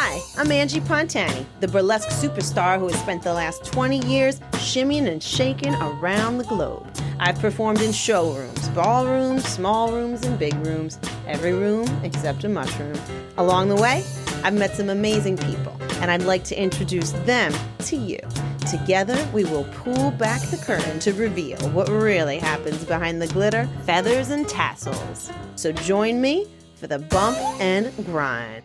Hi, I'm Angie Pontani, the burlesque superstar who has spent the last 20 years shimmying and shaking around the globe. I've performed in showrooms, ballrooms, small rooms, and big rooms, every room except a mushroom. Along the way, I've met some amazing people, and I'd like to introduce them to you. Together, we will pull back the curtain to reveal what really happens behind the glitter, feathers, and tassels. So join me for the bump and grind.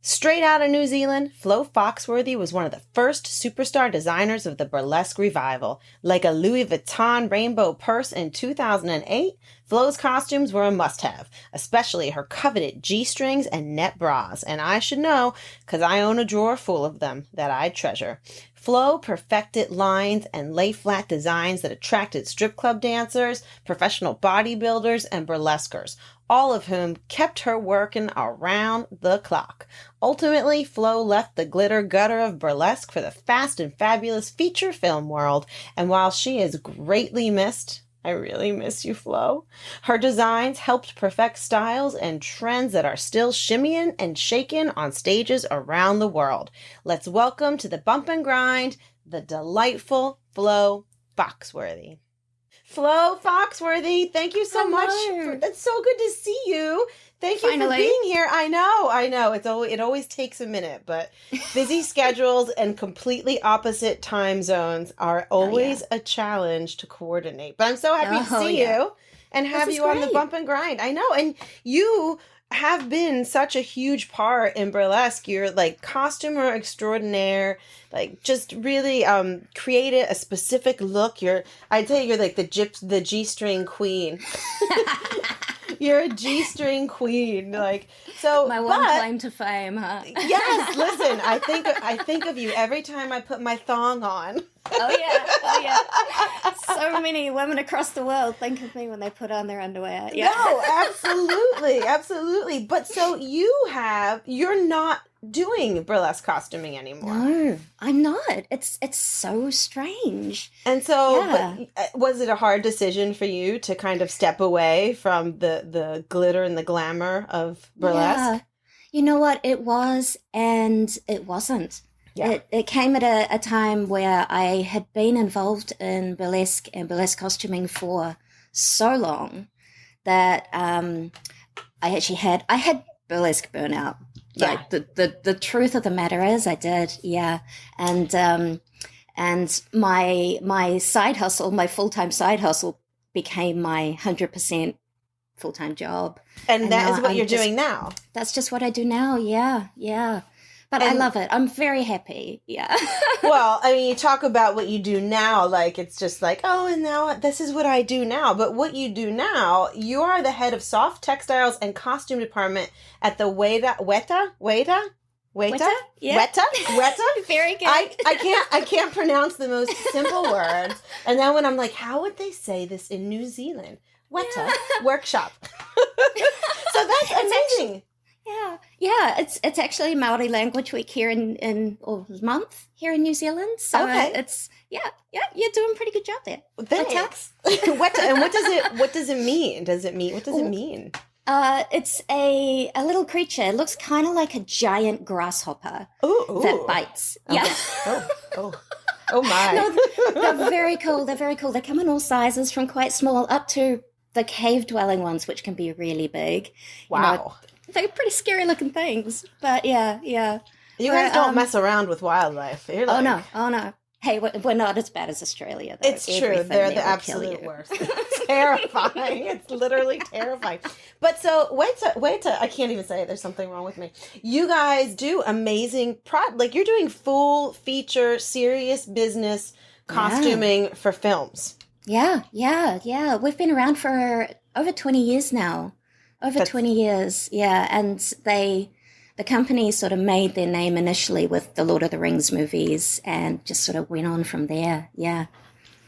Straight out of New Zealand, Flo Foxworthy was one of the first superstar designers of the burlesque revival. Like a Louis Vuitton rainbow purse in 2008, Flo's costumes were a must-have, especially her coveted G-strings and net bras. And I should know, because I own a drawer full of them that I treasure. Flo perfected lines and lay-flat designs that attracted strip club dancers, professional bodybuilders, and burlesquers, all of whom kept her working around the clock. Ultimately, Flo left the glitter gutter of burlesque for the fast and fabulous feature film world, and while she is greatly missed, I really miss you, Flo. Her designs helped perfect styles and trends that are still shimmying and shaking on stages around the world. Let's welcome to the bump and grind, the delightful Flo Foxworthy. Flo Foxworthy, thank you so much. It's so good to see you. Thank you for being here. I know. It always takes a minute, but busy schedules and completely opposite time zones are always a challenge to coordinate. But I'm so happy to see you and have you on the bump and grind. I know. And you have been such a huge part in burlesque. You're like costumer extraordinaire, like just really created a specific look. I'd say you're like the G-string queen. You're a G-string queen, like so. My one claim to fame, huh? Yes, listen. I think of you every time I put my thong on. Oh yeah. So many women across the world think of me when they put on their underwear. Yeah. No, absolutely. But so you're not doing burlesque costuming anymore. No, I'm not. It's so strange. And so, but was it a hard decision for you to kind of step away from the glitter and the glamour of burlesque? Yeah. You know what? It was and it wasn't. Yeah. It came at a time where I had been involved in burlesque and burlesque costuming for so long that I had burlesque burnout. Yeah. Like the truth of the matter is I did, yeah. And my side hustle, my full-time side hustle became my 100% full-time job. And that is what you're doing now. That's just what I do now, yeah. But I love it. I'm very happy. Yeah. Well, I mean, you talk about what you do now, like it's just like, oh, and now this is what I do now. But what you do now, you are the head of soft textiles and costume department at the Weta. Yeah. Weta. Very good. I can't pronounce the most simple words. And then when I'm like, how would they say this in New Zealand? Weta workshop. So that's amazing. Yeah. It's actually Maori Language Week here month here in New Zealand. So it's you're doing a pretty good job there. Thanks. Weta, and what does it mean? What does it mean? It's a little creature. It looks kind of like a giant grasshopper that bites. Okay. Yeah. Oh my. No, they're very cool. They come in all sizes, from quite small up to the cave dwelling ones, which can be really big. Wow. They're pretty scary looking things, but yeah. You guys don't mess around with wildlife. You're like, Oh no. Hey, we're not as bad as Australia, though. It's true. They're the absolute worst. It's terrifying. It's literally terrifying. But so, wait to, I can't even say it. There's something wrong with me. You guys do amazing, like you're doing full feature, serious business costuming for films. Yeah. We've been around for over 20 years now. Over 20 years, yeah. And the company sort of made their name initially with the Lord of the Rings movies and just sort of went on from there, yeah.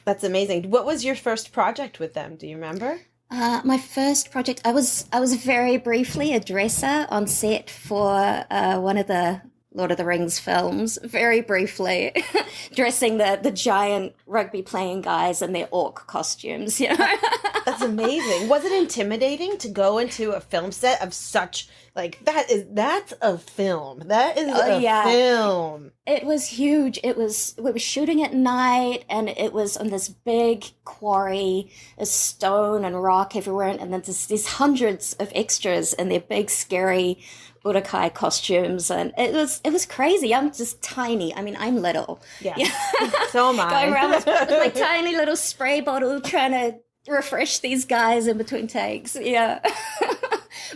That's amazing. What was your first project with them? Do you remember? My first project, I was very briefly a dresser on set for one of the Lord of the Rings films, very briefly, dressing the giant rugby playing guys in their orc costumes, you know. That's That's amazing. Was it intimidating to go into a film set of such, like, that's a film. That is a film. It was huge. We were shooting at night, and it was on this big quarry, a stone and rock everywhere, and then there's these hundreds of extras in their big, scary Urukai costumes, and it was crazy. I'm just tiny. I mean, I'm little. Yeah. So am I. Going around with my tiny little spray bottle trying to refresh these guys in between takes. Yeah.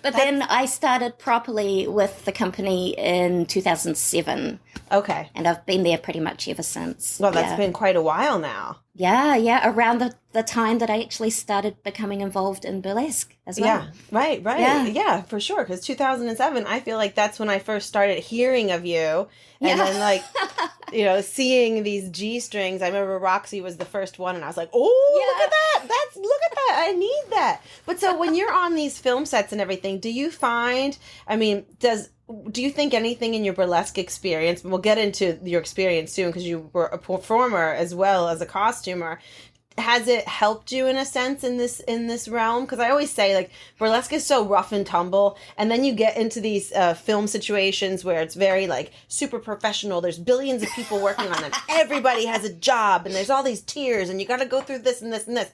But then I started properly with the company in 2007. Okay. And I've been there pretty much ever since. Well, that's been quite a while now. Yeah. Around the time that I actually started becoming involved in burlesque as well. Yeah, right. Yeah, for sure. Because 2007, I feel like that's when I first started hearing of you. And then, like, seeing these G-strings. I remember Roxy was the first one, and I was like, look at that. Look at that. I need that. But so when you're on these film sets and everything, do you find, do you think anything in your burlesque experience, we'll get into your experience soon because you were a performer as well as a costumer, has it helped you in a sense in this realm? Because I always say, like, burlesque is so rough and tumble, and then you get into these film situations where it's very, like, super professional. There's billions of people working on them. Everybody has a job, and there's all these tiers, and you got to go through this and this and this.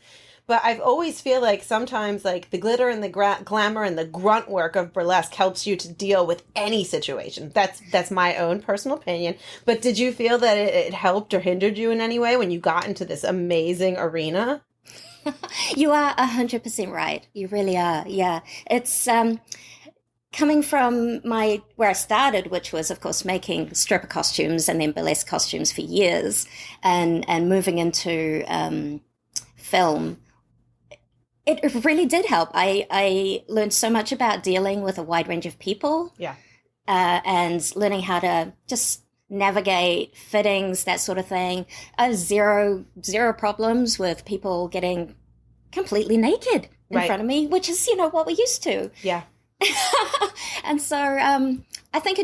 But I've always feel like sometimes, like, the glitter and the glamour and the grunt work of burlesque helps you to deal with any situation. That's my own personal opinion. But did you feel that it helped or hindered you in any way when you got into this amazing arena? You are 100% right. You really are. Yeah. It's coming from where I started, which was, of course, making stripper costumes and then burlesque costumes for years, and moving into film. It really did help. I learned so much about dealing with a wide range of people. Yeah. And learning how to just navigate fittings, that sort of thing. Zero problems with people getting completely naked in front of me, which is, what we're used to. Yeah. And so I think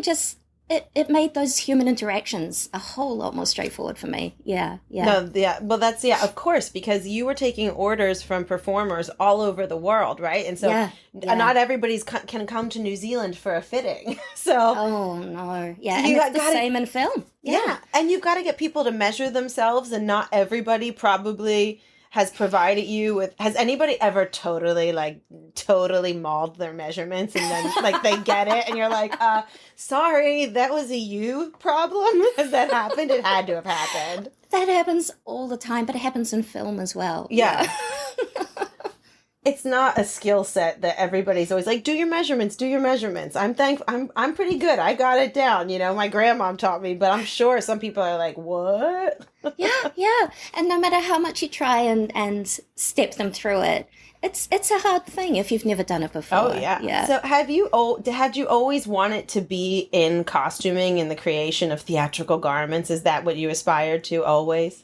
it made those human interactions a whole lot more straightforward for me. Yeah. No, yeah. Well, of course, because you were taking orders from performers all over the world, right? And so not everybody's can come to New Zealand for a fitting. So. Oh, no. Yeah, and it's the same in film. Yeah. And you've got to get people to measure themselves, and not everybody probably has provided you with. Has anybody ever totally mauled their measurements and then like they get it and you're like, sorry, that was a you problem? Has that happened? It had to have happened. That happens all the time, but it happens in film as well. Yeah. It's not a skill set that everybody's always like, do your measurements. I'm thankful. I'm pretty good. I got it down. My grandma taught me, but I'm sure some people are like, what? Yeah. And no matter how much you try and step them through it, it's a hard thing if you've never done it before. Oh, yeah. So had you always wanted to be in costuming and the creation of theatrical garments? Is that what you aspired to always?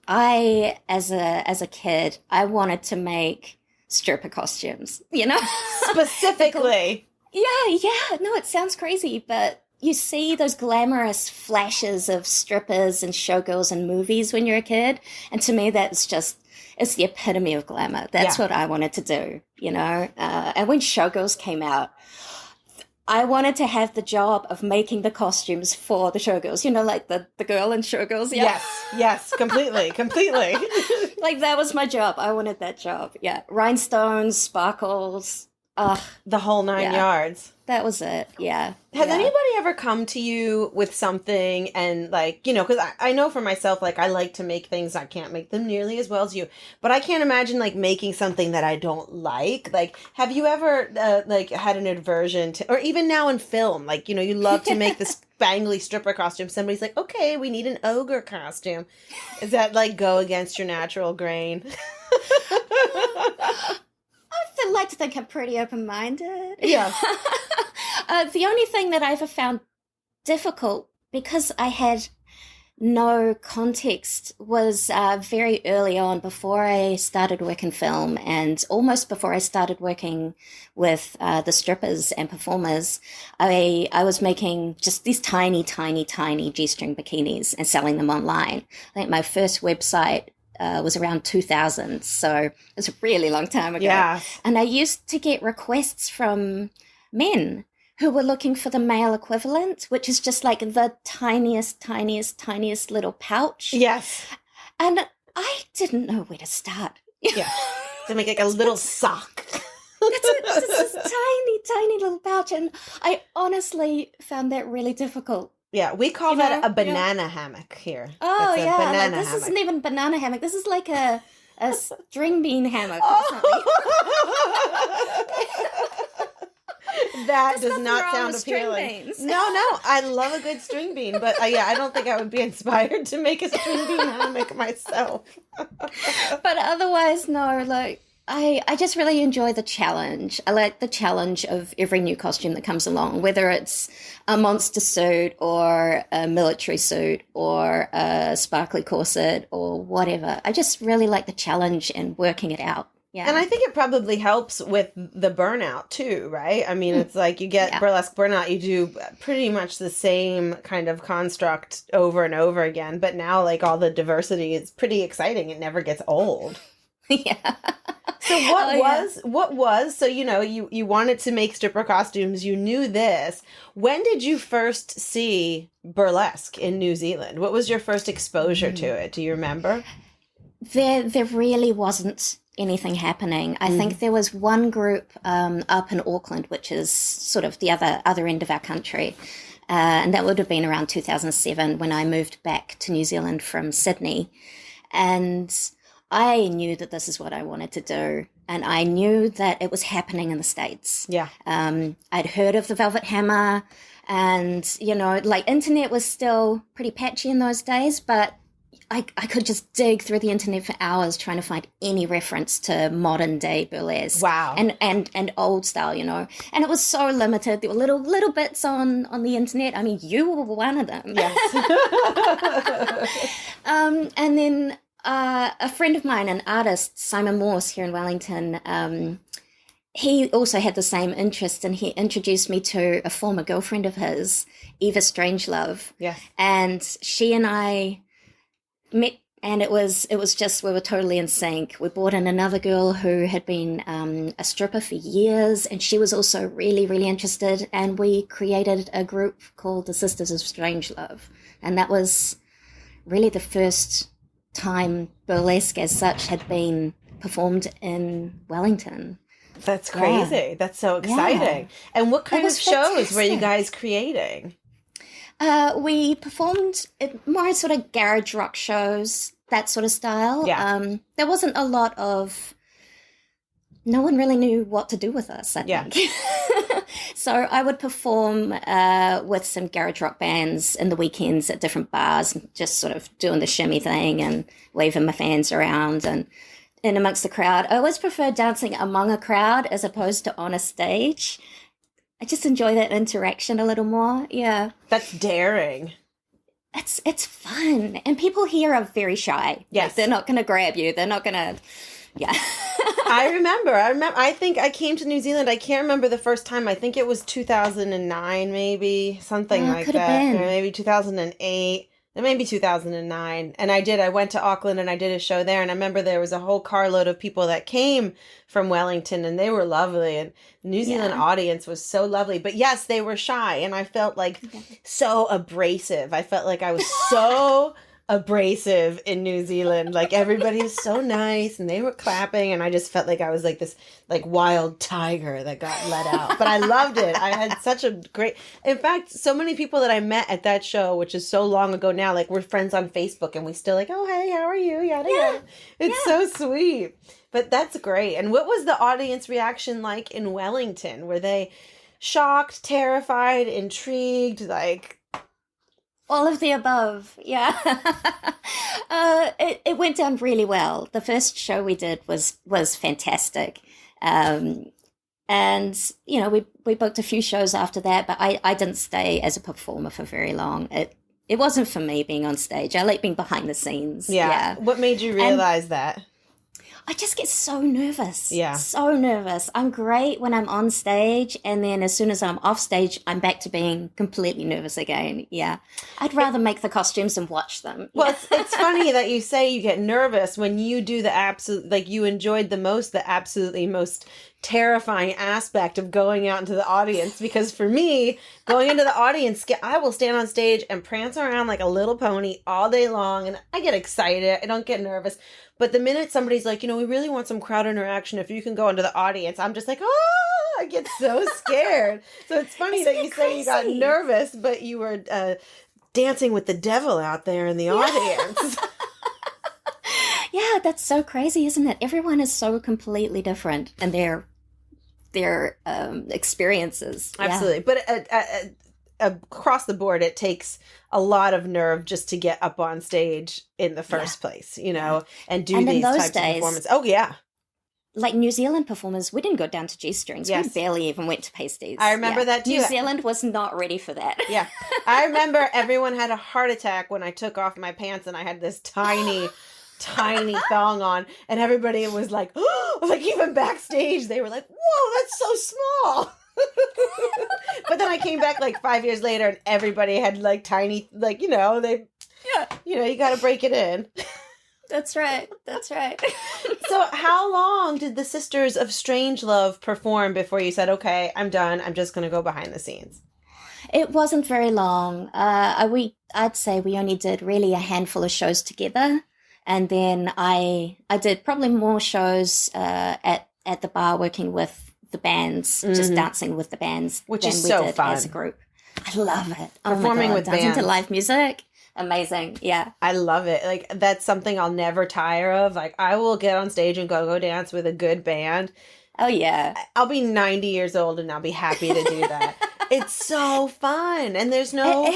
As a kid, I wanted to make stripper costumes, Specifically. Yeah. No, it sounds crazy, but you see those glamorous flashes of strippers and showgirls in movies when you're a kid. And to me, it's the epitome of glamour. That's what I wanted to do, and when showgirls came out, I wanted to have the job of making the costumes for the showgirls, like the girl in Showgirls. Yeah. Yes, completely. Like, that was my job. I wanted that job. Yeah. Rhinestones, sparkles. The whole nine yards. That was it. Yeah. Has anybody ever come to you with something and because I know for myself, like, I like to make things. I can't make them nearly as well as you, but I can't imagine like making something that I don't like. Like, have you ever had an aversion to, or even now in film, like, you love to make this spangly stripper costume. Somebody's like, okay, we need an ogre costume. Does that like go against your natural grain? I like to think I'm pretty open-minded. Yeah. The only thing that I ever found difficult, because I had no context, was very early on, before I started working film and almost before I started working with the strippers and performers. I was making just these tiny G-string bikinis and selling them online. I think my first website was around 2000. So it was a really long time ago. Yeah. And I used to get requests from men who were looking for the male equivalent, which is just like the tiniest little pouch. Yes. And I didn't know where to start. Yeah. To make like a little sock. It's this tiny little pouch. And I honestly found that really difficult. Yeah, we call that a banana hammock here. Oh, it's a yeah. banana This hammock. isn't even banana hammock. This is like a string bean hammock or something. That does not sound appealing. No, I love a good string bean, but I don't think I would be inspired to make a string bean hammock myself. But otherwise, no, like, I just really enjoy the challenge. I like the challenge of every new costume that comes along, whether it's a monster suit or a military suit or a sparkly corset or whatever. I just really like the challenge and working it out. Yeah. And I think it probably helps with the burnout too, right? I mean, it's like you get burlesque burnout, you do pretty much the same kind of construct over and over again, but now like all the diversity is pretty exciting. It never gets old. Yeah. So what was, so, you know, you wanted to make stripper costumes, you knew this. When did you first see burlesque in New Zealand? What was your first exposure to it? Do you remember? There really wasn't anything happening. I think there was one group up in Auckland, which is sort of the other end of our country. And that would have been around 2007 when I moved back to New Zealand from Sydney. And I knew that this is what I wanted to do. And I knew that it was happening in the States. Yeah. I'd heard of the Velvet Hammer and, you know, like internet was still pretty patchy in those days, but I could just dig through the internet for hours trying to find any reference to modern day burlesque. Wow. And old style, you know. And it was so limited. There were little bits on the internet. I mean, you were one of them. Yes. And then a friend of mine, an artist, Simon Morse here in Wellington, he also had the same interest, and he introduced me to a former girlfriend of his, Eva Strangelove. Yeah. And she and I met, and it was just, we were totally in sync. We brought in another girl who had been a stripper for years, and she was also really, really interested, and we created a group called the Sisters of Strangelove, and that was really the first time burlesque as such had been performed in Wellington. That's crazy. Yeah. That's so exciting. Yeah. And what kind of shows were you guys creating? We performed more sort of garage rock shows, that sort of style. Yeah. There wasn't a lot of, no one really knew what to do with us, I think. So I would perform with some garage rock bands in the weekends at different bars, just sort of doing the shimmy thing and waving my fans around and in amongst the crowd. I always prefer dancing among a crowd as opposed to on a stage. I just enjoy that interaction a little more. Yeah. That's daring. It's fun. And people here are very shy. Yes. Like, they're not going to grab you. They're not going to, yeah. I remember. I think I came to New Zealand. I can't remember the first time. I think it was 2009, maybe. Something like that. Or maybe 2008. Maybe 2009. And I went to Auckland and I did a show there. And I remember there was a whole carload of people that came from Wellington and they were lovely. And the New Zealand audience was so lovely. But yes, they were shy. And I felt like so abrasive. I felt like I was so abrasive in New Zealand. Like everybody was so nice and they were clapping. And I just felt like I was like this like wild tiger that got let out. But I loved it. I had such a great, in fact, so many people that I met at that show, which is so long ago now, like we're friends on Facebook and we still like, oh, hey, how are you? Yada, yada. It's so sweet. But that's great. And what was the audience reaction like in Wellington? Were they shocked, terrified, intrigued, like... All of the above, yeah. It went down really well. The first show we did was fantastic. And, you know, we booked a few shows after that, but I didn't stay as a performer for very long. It wasn't for me being on stage. I like being behind the scenes. Yeah. What made you realize that? I just get so nervous. Yeah. So nervous. I'm great when I'm on stage, and then as soon as I'm off stage, I'm back to being completely nervous again. Yeah. I'd rather make the costumes and watch them. Well, it's funny that you say you get nervous when you do the absolute, like you enjoyed the absolutely most terrifying aspect of going out into the audience, because for me, going into the audience, I will stand on stage and prance around like a little pony all day long, and I get excited. I don't get nervous. But the minute somebody's like, we really want some crowd interaction, if you can go into the audience, I'm just like, I get so scared. So it's funny that you say you got nervous, but you were dancing with the devil out there in the audience. Yeah, that's so crazy, isn't it? Everyone is so completely different in their experiences. Absolutely. Yeah. But across the board, it takes a lot of nerve just to get up on stage in the first place, and do these types of performances. Oh, yeah. Like New Zealand performers, we didn't go down to G-strings. Yes. We barely even went to pasties. I remember that too. New Zealand was not ready for that. Yeah. I remember everyone had a heart attack when I took off my pants and I had this tiny thong on, and everybody was like, like even backstage, they were like, whoa, that's so small. But then I came back like 5 years later and everybody had like tiny, like, you got to break it in. That's right. So how long did the Sisters of Strangelove perform before you said, okay, I'm done, I'm just going to go behind the scenes? It wasn't very long. I'd say we only did really a handful of shows together. And then I did probably more shows at the bar working with the bands, just dancing with the bands. Which is so fun. As a group. I love it. Performing with dancing bands. to live music. Amazing. Yeah. I love it. Like, that's something I'll never tire of. Like, I will get on stage and go dance with a good band. Oh, yeah. I'll be 90 years old and I'll be happy to do that. It's so fun. And there's no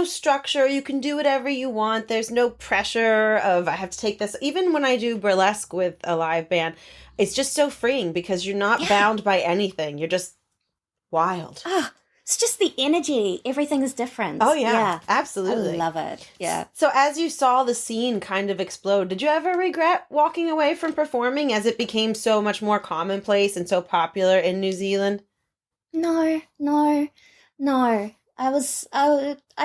structure. You can do whatever you want. There's no pressure of, I have to take this. Even when I do burlesque with a live band, it's just so freeing because you're not bound by anything. You're just wild. It's just the energy. Everything is different. Oh, yeah. Absolutely. I love it. Yeah. So as you saw the scene kind of explode, did you ever regret walking away from performing as it became so much more commonplace and so popular in New Zealand? No. I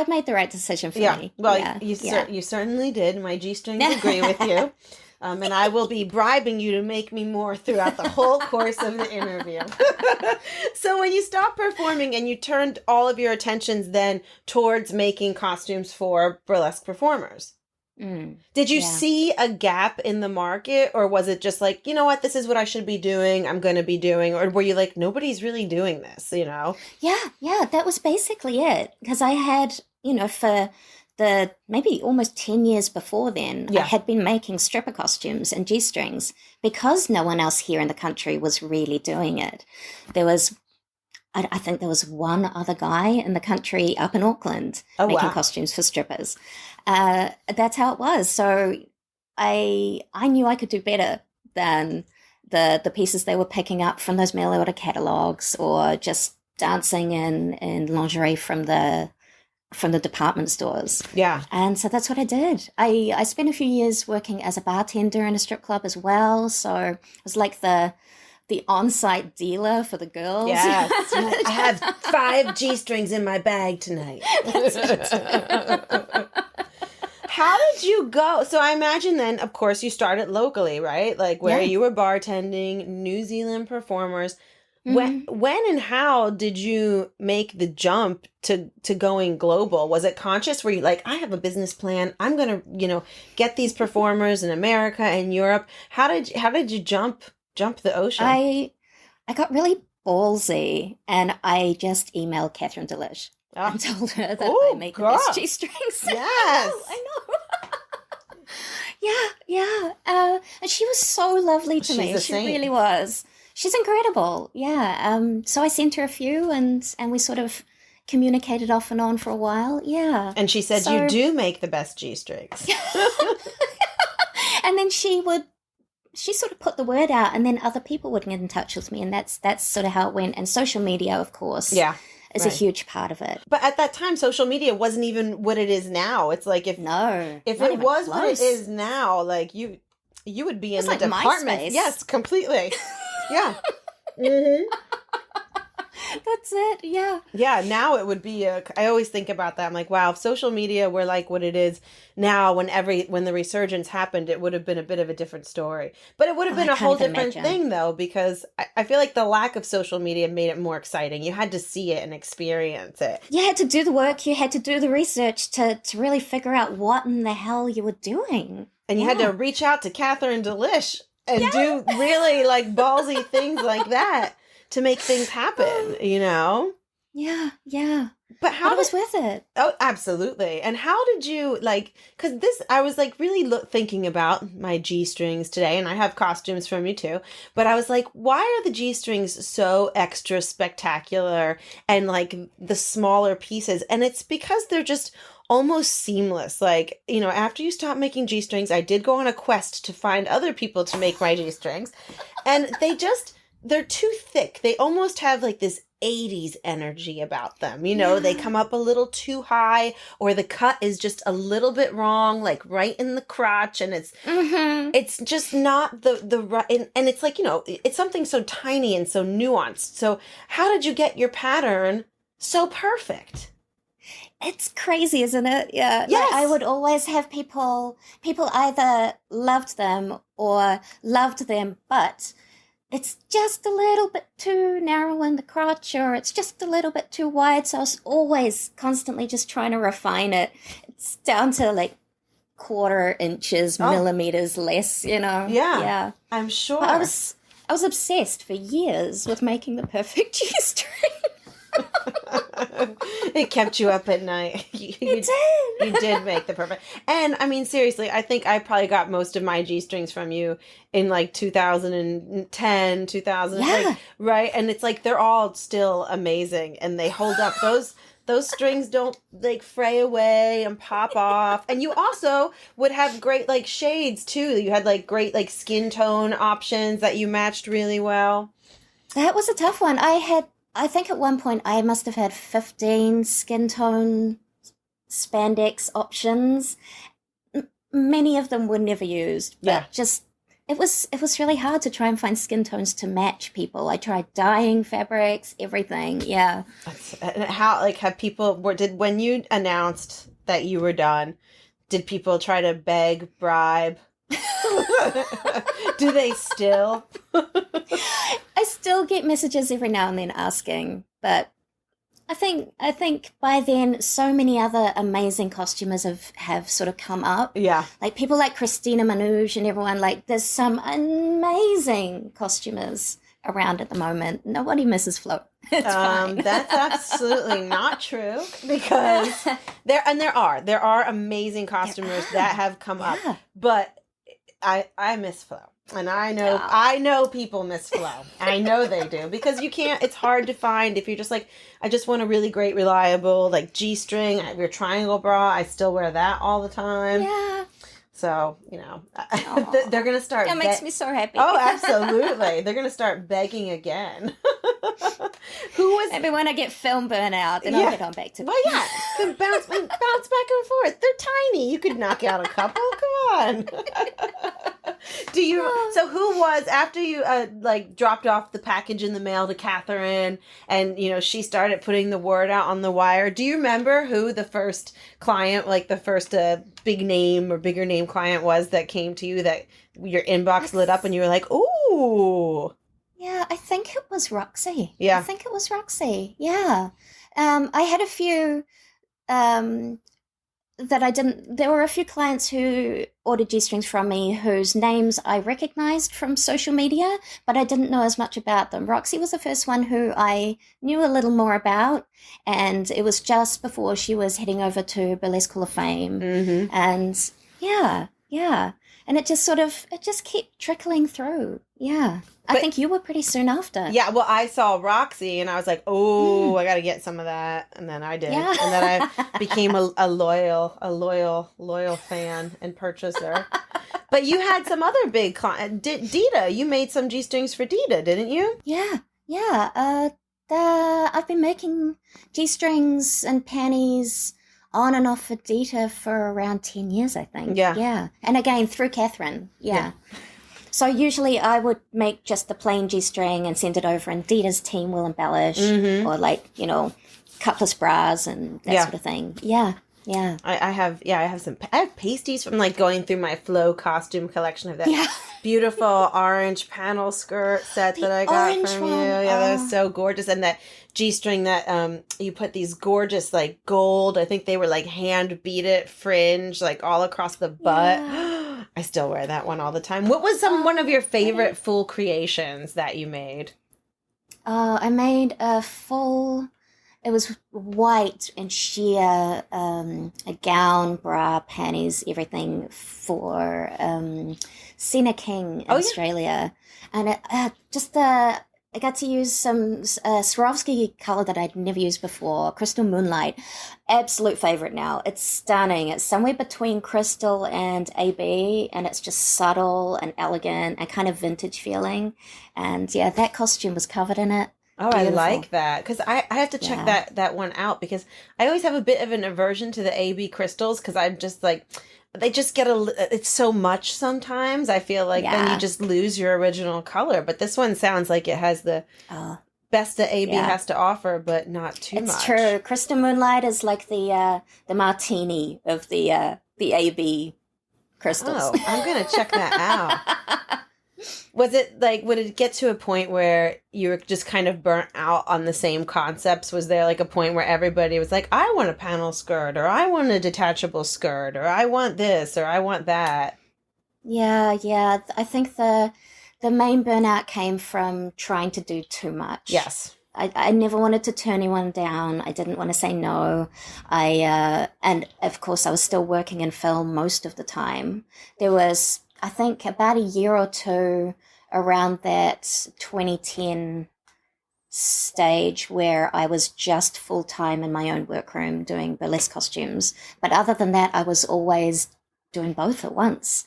made the right decision for me. Well, you certainly did. My G-strings agree with you. And I will be bribing you to make me more throughout the whole course of the interview. So when you stopped performing and you turned all of your attentions then towards making costumes for burlesque performers, did you see a gap in the market, or was it just like, you know what, this is what I should be doing, I'm going to be doing, or were you like, nobody's really doing this, Yeah, that was basically it. Because I had, for the maybe almost 10 years before then, I had been making stripper costumes and G-strings because no one else here in the country was really doing it. I think there was one other guy in the country up in Auckland making costumes for strippers. That's how it was. So I knew I could do better than the pieces they were picking up from those mail order catalogs or just dancing in lingerie from the department stores. Yeah. And so that's what I did. I spent a few years working as a bartender in a strip club as well. So it was like the on-site dealer for the girls. Yes. I have 5 G-strings in my bag tonight. How did you go? So I imagine then, of course, you started locally, right? Like where you were bartending, New Zealand performers. When and how did you make the jump to going global? Was it conscious? Were you like, I have a business plan. I'm going to, get these performers in America and Europe. How did you jump the ocean? I got really ballsy and I just emailed Catherine Delish and told her that I make the best G-strings. Yes. I know. Yeah. And she was so lovely to me. She really was. She's incredible. Yeah. So I sent her a few and we sort of communicated off and on for a while. Yeah. And she said, you do make the best G-strings. And then she sort of put the word out and then other people would get in touch with me. And that's sort of how it went. And social media, of course. Yeah. Is a huge part of it. But at that time, social media wasn't even what it is now. It's like if it was what it is now, like You would be in It's the like department. MySpace. Yes, completely. Yeah. Mm-hmm. That's it. Yeah. Yeah, now it would be I always think about that. I'm like, wow, if social media were like what it is now, when the resurgence happened, it would have been a bit of a different story. But it would have been a whole different thing, though, because I feel like the lack of social media made it more exciting. You had to see it and experience it. You had to do the work. You had to do the research to really figure out what in the hell you were doing. And you had to reach out to Catherine Delish and do really like ballsy things like that to make things happen, you know? Yeah. But it was worth it. Oh, absolutely. And how did you, like, because I was like really thinking about my G-strings today, and I have costumes from you too, but I was like, why are the G-strings so extra spectacular and like the smaller pieces? And it's because they're just almost seamless. Like, you know, after you stop making G-strings, I did go on a quest to find other people to make my G-strings, and they're too thick. They almost have like this 80s energy about them. You know, they come up a little too high, or the cut is just a little bit wrong, like right in the crotch. And it's just not the right. And it's like, you know, it's something so tiny and so nuanced. So how did you get your pattern so perfect? It's crazy, isn't it? Yeah. Yes. Like I would always have people either loved them or loved them, but it's just a little bit too narrow in the crotch, or it's just a little bit too wide. So I was always constantly just trying to refine it. It's down to like quarter inches, millimeters less, you know? Yeah. I'm sure. But I was obsessed for years with making the perfect G-string. It kept you up at night. You did. You did make the perfect. And I mean, seriously, I think I probably got most of my G-strings from you in like 2010, 2000. Yeah. Like, right? And it's like they're all still amazing and they hold up. Those strings don't like fray away and pop off. And you also would have great like shades too. You had like great like skin tone options that you matched really well. That was a tough one. I think at one point I must have had 15 skin tone spandex options. Many of them were never used, but just it was really hard to try and find skin tones to match people. I tried dyeing fabrics, everything. Yeah. How like have people when you announced that you were done, did people try to beg, bribe? Do they still? I still get messages every now and then asking, but I think by then so many other amazing costumers have sort of come up. Yeah. Like people like Christina Manouche and everyone, like there's some amazing costumers around at the moment. Nobody misses Flo. It's fine. That's absolutely not true, because there are amazing costumers that have come up, but I miss Flo. And I know people miss Flo. I know they do, because it's hard to find if you're just like, I just want a really great, reliable, like G-string, your triangle bra. I still wear that all the time. Yeah. So, you know, they're going to start. That makes me so happy. Oh, absolutely. They're going to start begging again. Maybe when I get film burnout, then I'll get on back to it. Well, yeah. Then bounce back and forth. They're tiny. You could knock out a couple. Come on. So who was, after you like dropped off the package in the mail to Catherine and, you know, she started putting the word out on the wire, do you remember who the first client, like the first big name or bigger name client was that came to you, that your inbox lit up and you were like, ooh? Yeah, I think it was Roxy. Yeah. I think it was Roxy. Yeah. I had a few that I didn't. There were a few clients who ordered G-strings from me whose names I recognized from social media, but I didn't know as much about them. Roxy was the first one who I knew a little more about, and it was just before she was heading over to Burlesque Hall of Fame. Mm-hmm. And yeah. And it just kept trickling through. Yeah. I think you were pretty soon after. Yeah, well, I saw Roxy and I was like, oh, I got to get some of that. And then I did. Yeah. And then I became a loyal fan and purchaser. But you had some other big client. Dita, you made some G-strings for Dita, didn't you? Yeah. I've been making G-strings and panties on and off Adidas for around 10 years, I think. Yeah. Yeah. And again, through Catherine. Yeah. So usually I would make just the plain G-string and send it over, and Dita's team will embellish, or like, you know, cutless bras and that sort of thing. Yeah. Yeah. I have pasties from like going through my Flo costume collection of that beautiful orange panel skirt set that I got from you. Yeah, they're so gorgeous. And that G-string that you put these gorgeous like gold, I think they were like hand beaded fringe like all across the butt. Yeah. I still wear that one all the time. What was one of your favorite full creations that you made? I made a full... It was white and sheer, a gown, bra, panties, everything for Sena King in Australia. And I got to use some Swarovski color that I'd never used before, Crystal Moonlight. Absolute favorite now. It's stunning. It's somewhere between crystal and AB, and it's just subtle and elegant and kind of vintage feeling. And yeah, that costume was covered in it. Oh, beautiful. I like that, because I have to check that one out, because I always have a bit of an aversion to the AB crystals, because I'm just like, they just get it's so much sometimes. I feel like then you just lose your original color. But this one sounds like it has the best that AB has to offer, but not too much. It's true. Crystal Moonlight is like the martini of the AB crystals. Oh, I'm gonna check that out. Was it like, would it get to a point where you were just kind of burnt out on the same concepts? Was there like a point where everybody was like, I want a panel skirt, or I want a detachable skirt, or I want this, or I want that? Yeah. I think the main burnout came from trying to do too much. Yes. I never wanted to turn anyone down. I didn't want to say no. And of course I was still working in film most of the time. There was, I think, about a year or two around that 2010 stage where I was just full-time in my own workroom doing burlesque costumes. But other than that, I was always doing both at once,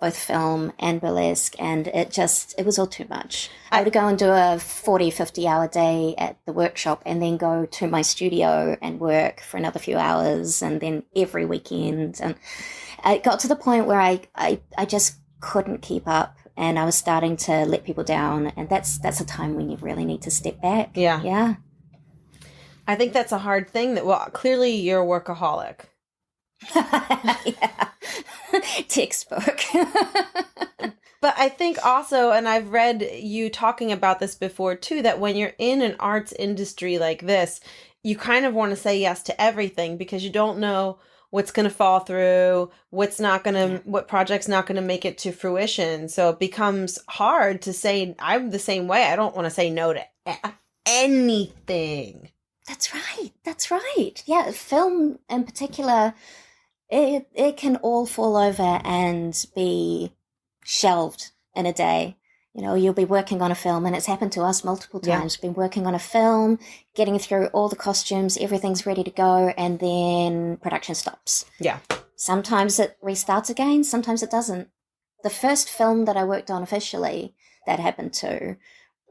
both film and burlesque, and it was all too much. I would go and do a 40, 50-hour day at the workshop and then go to my studio and work for another few hours, and then every weekend. And it got to the point where I just couldn't keep up, and I was starting to let people down, and that's a time when you really need to step back. Yeah. I think that's a hard thing. Clearly you're a workaholic. Yeah. Textbook. But I think also, and I've read you talking about this before too, that when you're in an arts industry like this, you kind of want to say yes to everything, because you don't know what's going to fall through, what project's not going to make it to fruition. So it becomes hard to say, I'm the same way. I don't want to say no to anything. That's right. Yeah, film in particular, it can all fall over and be shelved in a day. You know, you'll be working on a film, and it's happened to us multiple times. Been working on a film, getting through all the costumes, everything's ready to go, and then production stops. Yeah. Sometimes it restarts again, sometimes it doesn't. The first film that I worked on officially, that happened too.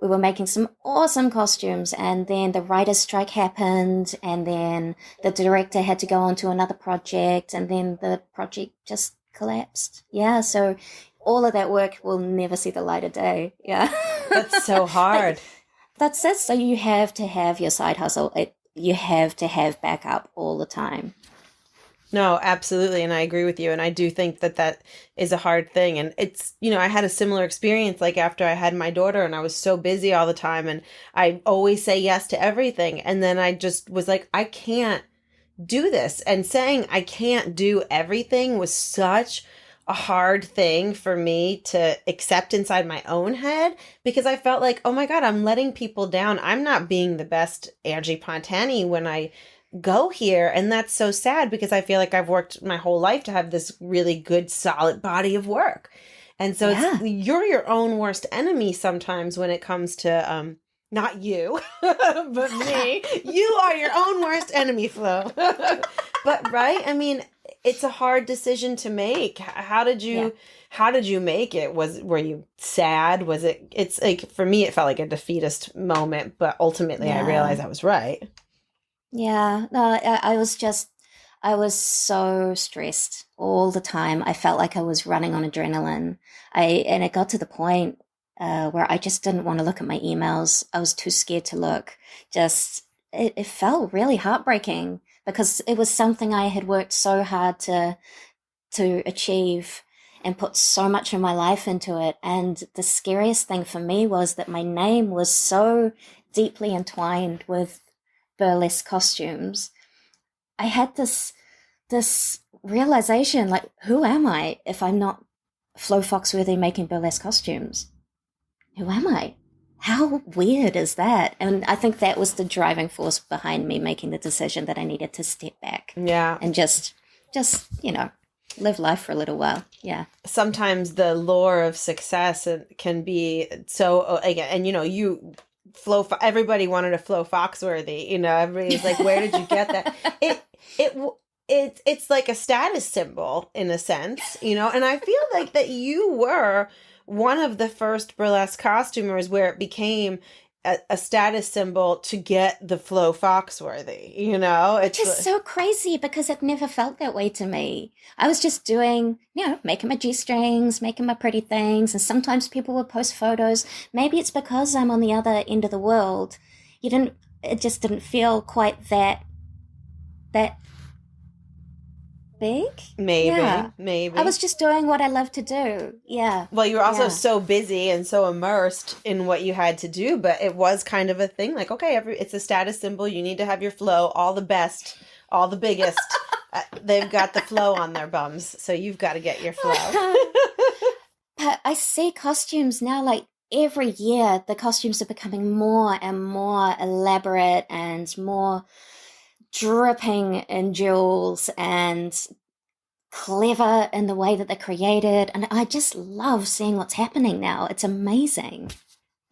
We were making some awesome costumes, and then the writer's strike happened, and then the director had to go on to another project, and then the project just collapsed. Yeah, so all of that work will never see the light of day. Yeah. That's so hard. That's it. So you have to have your side hustle. You have to have backup all the time. No, absolutely. And I agree with you. And I do think that is a hard thing. And it's, I had a similar experience like after I had my daughter, and I was so busy all the time, and I always say yes to everything. And then I just was like, I can't do this. And saying I can't do everything was such a hard thing for me to accept inside my own head, because I felt like, oh my God, I'm letting people down. I'm not being the best Angie Pontani when I go here. And that's so sad, because I feel like I've worked my whole life to have this really good, solid body of work. And so you're your own worst enemy sometimes when it comes to, not you, but me. You are your own worst enemy, Flo. But right? I mean, it's a hard decision to make. How did you make it? Were you sad? It's like, for me, it felt like a defeatist moment, but ultimately I realized I was right. Yeah, no, I I was so stressed all the time. I felt like I was running on adrenaline. And it got to the point where I just didn't want to look at my emails. I was too scared to look. It felt really heartbreaking because it was something I had worked so hard to achieve and put so much of my life into it. And the scariest thing for me was that my name was so deeply entwined with burlesque costumes. I had this realization, like, who am I if I'm not Flo Foxworthy making burlesque costumes? Who am I? How weird is that? And I think that was the driving force behind me making the decision that I needed to step back. Yeah. And just live life for a little while. Yeah. Sometimes the lure of success can be so, again, and everybody wanted a Flo Foxworthy, everybody's like, where did you get that? It's like a status symbol in a sense, and I feel like that you were one of the first burlesque costumers where it became a status symbol to get the Flo Foxworthy, It's just so crazy because it never felt that way to me. I was just doing, making my G-strings, making my pretty things, and sometimes people would post photos. Maybe it's because I'm on the other end of the world. It just didn't feel quite that big. Maybe. I was just doing what I love to do. Yeah. Well, you were also so busy and so immersed in what you had to do, but it was kind of a thing. Like, okay, it's a status symbol. You need to have your Flo, all the best, all the biggest. They've got the Flo on their bums, so you've got to get your Flo. I see costumes now, like every year, the costumes are becoming more and more elaborate and more dripping in jewels and clever in the way that they're created. And I just love seeing what's happening now. It's amazing.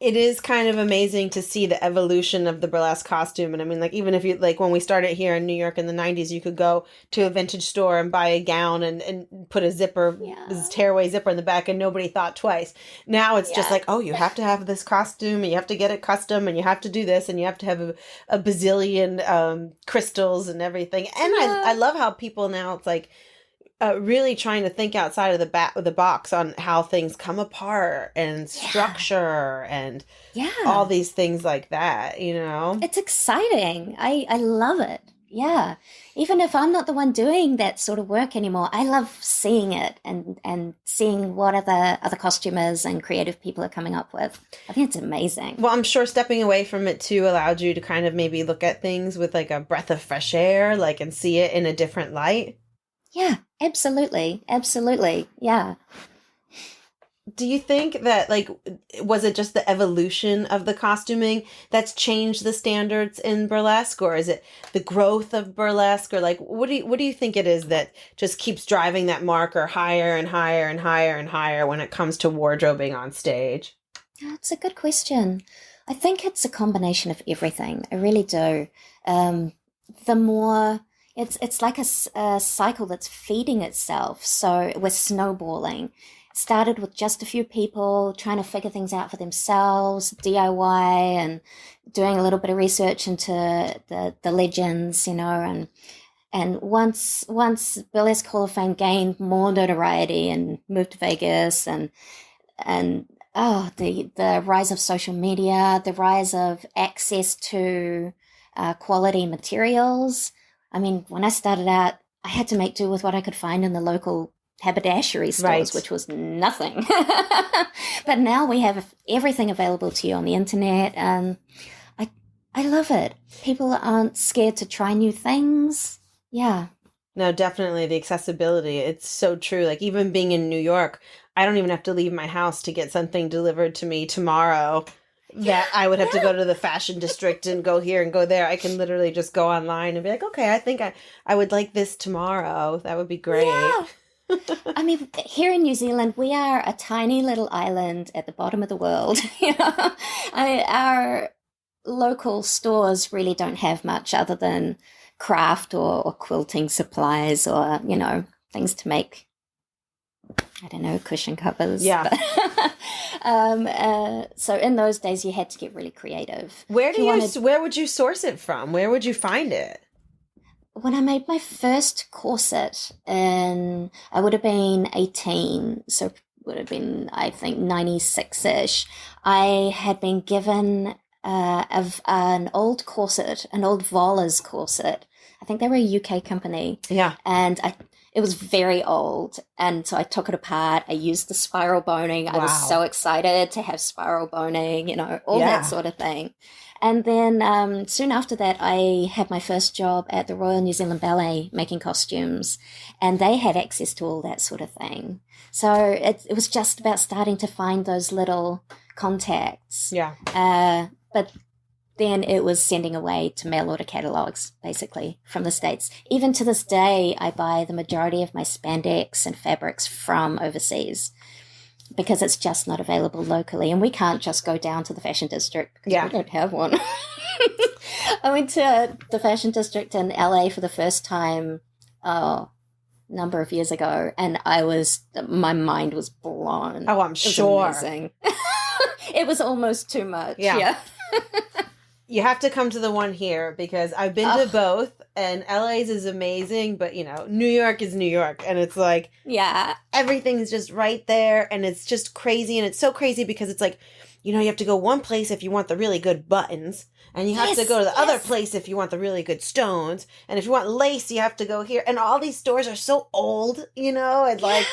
It is kind of amazing to see the evolution of the burlesque costume. And I mean, like, even if you, like, when we started here in New York in the 90s, you could go to a vintage store and buy a gown and put a zipper, this tearaway zipper in the back, and nobody thought twice. Now it's just like, oh, you have to have this costume and you have to get it custom and you have to do this and you have to have a bazillion crystals and everything. And I love how people now, it's like, really trying to think outside of the box on how things come apart and structure and all these things like that, It's exciting. I love it. Yeah. Even if I'm not the one doing that sort of work anymore, I love seeing it and seeing what other costumers and creative people are coming up with. I think it's amazing. Well, I'm sure stepping away from it too allowed you to kind of maybe look at things with like a breath of fresh air, like, and see it in a different light. Yeah, absolutely. Absolutely. Yeah. Do you think that, like, was it just the evolution of the costuming that's changed the standards in burlesque, or is it the growth of burlesque, or like, what do you think it is that just keeps driving that marker higher and higher and higher and higher when it comes to wardrobing on stage? That's a good question. I think it's a combination of everything. I really do. The more... It's like a cycle that's feeding itself. So we're snowballing. Started with just a few people trying to figure things out for themselves, DIY, and doing a little bit of research into the legends, and once Burlesque Hall of Fame gained more notoriety and moved to Vegas, and the rise of social media, the rise of access to quality materials. I mean, when I started out, I had to make do with what I could find in the local haberdashery stores, which was nothing. But now we have everything available to you on the internet, and I love it. People aren't scared to try new things. Yeah. No, definitely the accessibility. It's so true. Like, even being in New York, I don't even have to leave my house to get something delivered to me tomorrow. That I would have to go to the fashion district and go here and go there. I can literally just go online and be like, okay, I think I would like this tomorrow. That would be great. Yeah. I mean, here in New Zealand, we are a tiny little island at the bottom of the world. Our local stores really don't have much other than craft or quilting supplies or, things to make, I don't know, cushion covers. Yeah. So in those days, you had to get really creative. Where would you source it from? Where would you find it? when I made my first corset, and I would have been 18, so would have been, I think, 96-ish, I had been given of an old corset, an old Voller's corset. I think they were a UK company. Yeah. And it was very old. And so I took it apart. I used the spiral boning. I was so excited to have spiral boning, all that sort of thing. And then soon after that, I had my first job at the Royal New Zealand Ballet making costumes. And they had access to all that sort of thing. So it was just about starting to find those little contacts. Yeah. But then it was sending away to mail order catalogs, basically, from the States. Even to this day, I buy the majority of my spandex and fabrics from overseas because it's just not available locally. And we can't just go down to the fashion district because we don't have one. I went to the fashion district in LA for the first time a number of years ago, and my mind was blown. Oh, I'm sure. Amazing. It was almost too much. Yeah. You have to come to the one here because I've been to both, and LA's is amazing, but New York is New York, and it's like everything's just right there, and it's just crazy, and it's so crazy because it's like you have to go one place if you want the really good buttons, and you have to go to the other place if you want the really good stones, and if you want lace, you have to go here, and all these stores are so old, and like.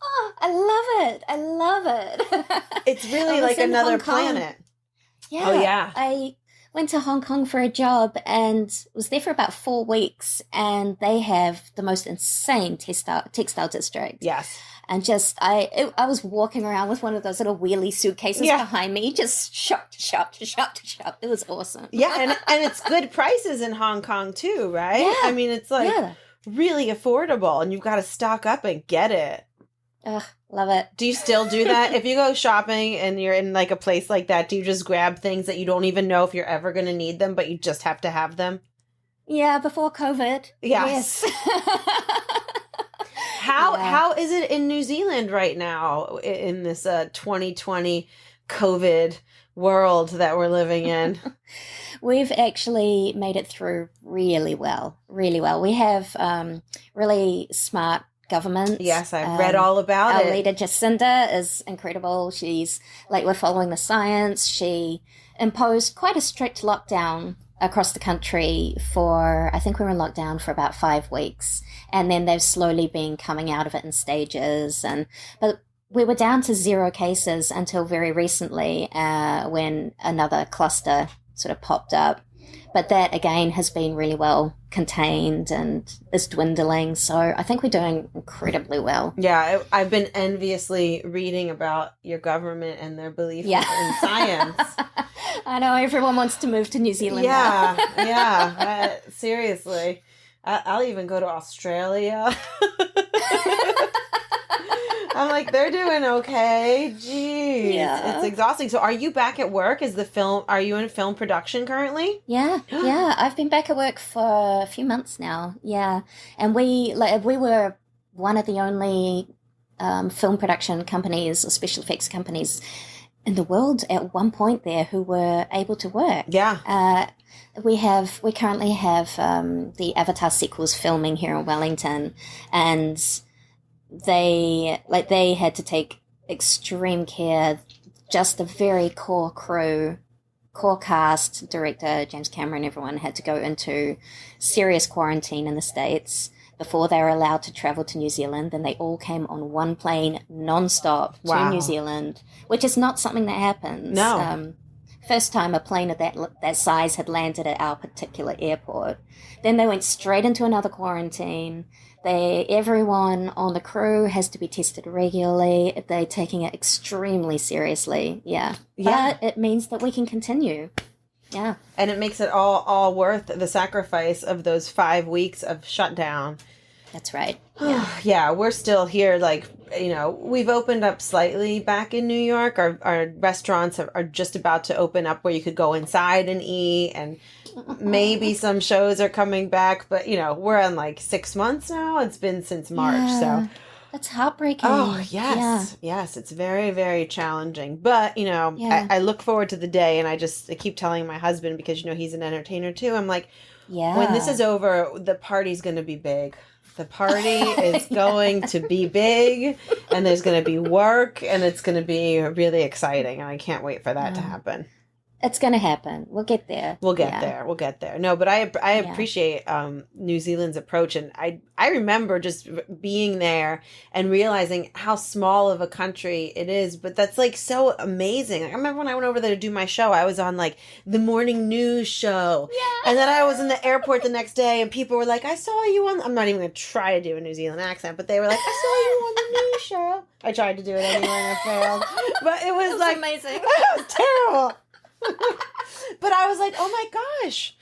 Oh, I love it. It's really like another planet. Yeah. Oh, yeah. I went to Hong Kong for a job and was there for about 4 weeks, and they have the most insane textile district. Yes. And I was walking around with one of those little wheelie suitcases behind me, just shop to shop to shop to shop. It was awesome. Yeah, and it's good prices in Hong Kong too, right? Yeah. I mean, it's like really affordable, and you've got to stock up and get it. Ugh, love it. Do you still do that? If you go shopping and you're in like a place like that, do you just grab things that you don't even know if you're ever going to need them, but you just have to have them? Yeah, before COVID. Yes. How is it in New Zealand right now in this 2020 COVID world that we're living in? We've actually made it through really well, really well. We have really smart government. Yes, I've read all about it. Our leader, Jacinda, is incredible. She's we're following the science. She imposed quite a strict lockdown across the country I think we were in lockdown for about 5 weeks. And then they've slowly been coming out of it in stages. But we were down to 0 cases until very recently when another cluster sort of popped up. But that, again, has been really well contained and is dwindling. So I think we're doing incredibly well. Yeah, I've been enviously reading about your government and their belief in science. I know, everyone wants to move to New Zealand now. Yeah. Seriously. I'll even go to Australia. I'm like, they're doing okay. Jeez. Yeah. It's exhausting. So are you back at work? Are you in film production currently? Yeah. I've been back at work for a few months now. Yeah. And we were one of the only film production companies or special effects companies in the world at one point there who were able to work. Yeah. We currently have the Avatar sequels filming here in Wellington, and they had to take extreme care. Just the very core crew, core cast, director James Cameron, everyone had to go into serious quarantine in the States before they were allowed to travel to New Zealand. Then they all came on one plane non-stop to New Zealand, which is not something that happens. No. First time a plane of that size had landed at our particular airport. Then they went straight into another quarantine. Everyone on the crew has to be tested regularly. They're taking it extremely seriously. Yeah. But it means that we can continue. Yeah. And it makes it all worth the sacrifice of those 5 weeks of shutdown. That's right. Yeah, we're still here. We've opened up slightly back in New York. Our restaurants are just about to open up where you could go inside and eat, and maybe some shows are coming back. But, we're on 6 months now. It's been since March. So that's heartbreaking. Oh, yes. Yeah. Yes, it's very, very challenging. But, I look forward to the day, and I keep telling my husband, because, he's an entertainer too. I'm like, Yeah. When this is over, the party's going to be big. The party is going to be big, and there's going to be work, and it's going to be really exciting, and I can't wait for that to happen. It's going to happen. We'll get there. We'll get there. No, but I appreciate New Zealand's approach, and I remember just being there and realizing how small of a country it is, but that's like so amazing. I remember when I went over there to do my show, I was on like the morning news show, and then I was in the airport the next day, and people were like, "I saw you on." I'm not even going to try to do a New Zealand accent, but they were like, "I saw you on the news show." I tried to do it anyway, and I failed, but it was like amazing. It was terrible. But I was like, oh my gosh,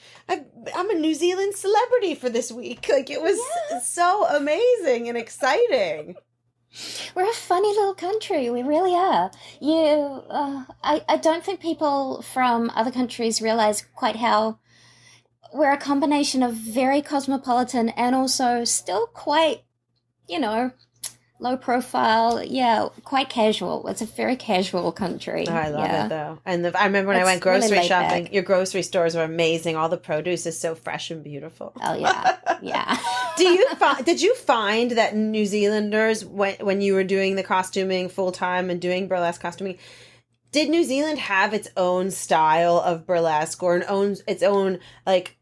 I'm a New Zealand celebrity for this week. Like, it was so amazing and exciting. We're a funny little country. We really are. I don't think people from other countries realize quite how we're a combination of very cosmopolitan and also still quite, low profile. Yeah, quite casual. It's a very casual country. Oh, I love it, though. And I remember when I went grocery shopping, your grocery stores were amazing. All the produce is so fresh and beautiful. Oh, yeah. Yeah. Did you find that New Zealanders, when you were doing the costuming full-time and doing burlesque costuming, did New Zealand have its own style of burlesque or its own, like,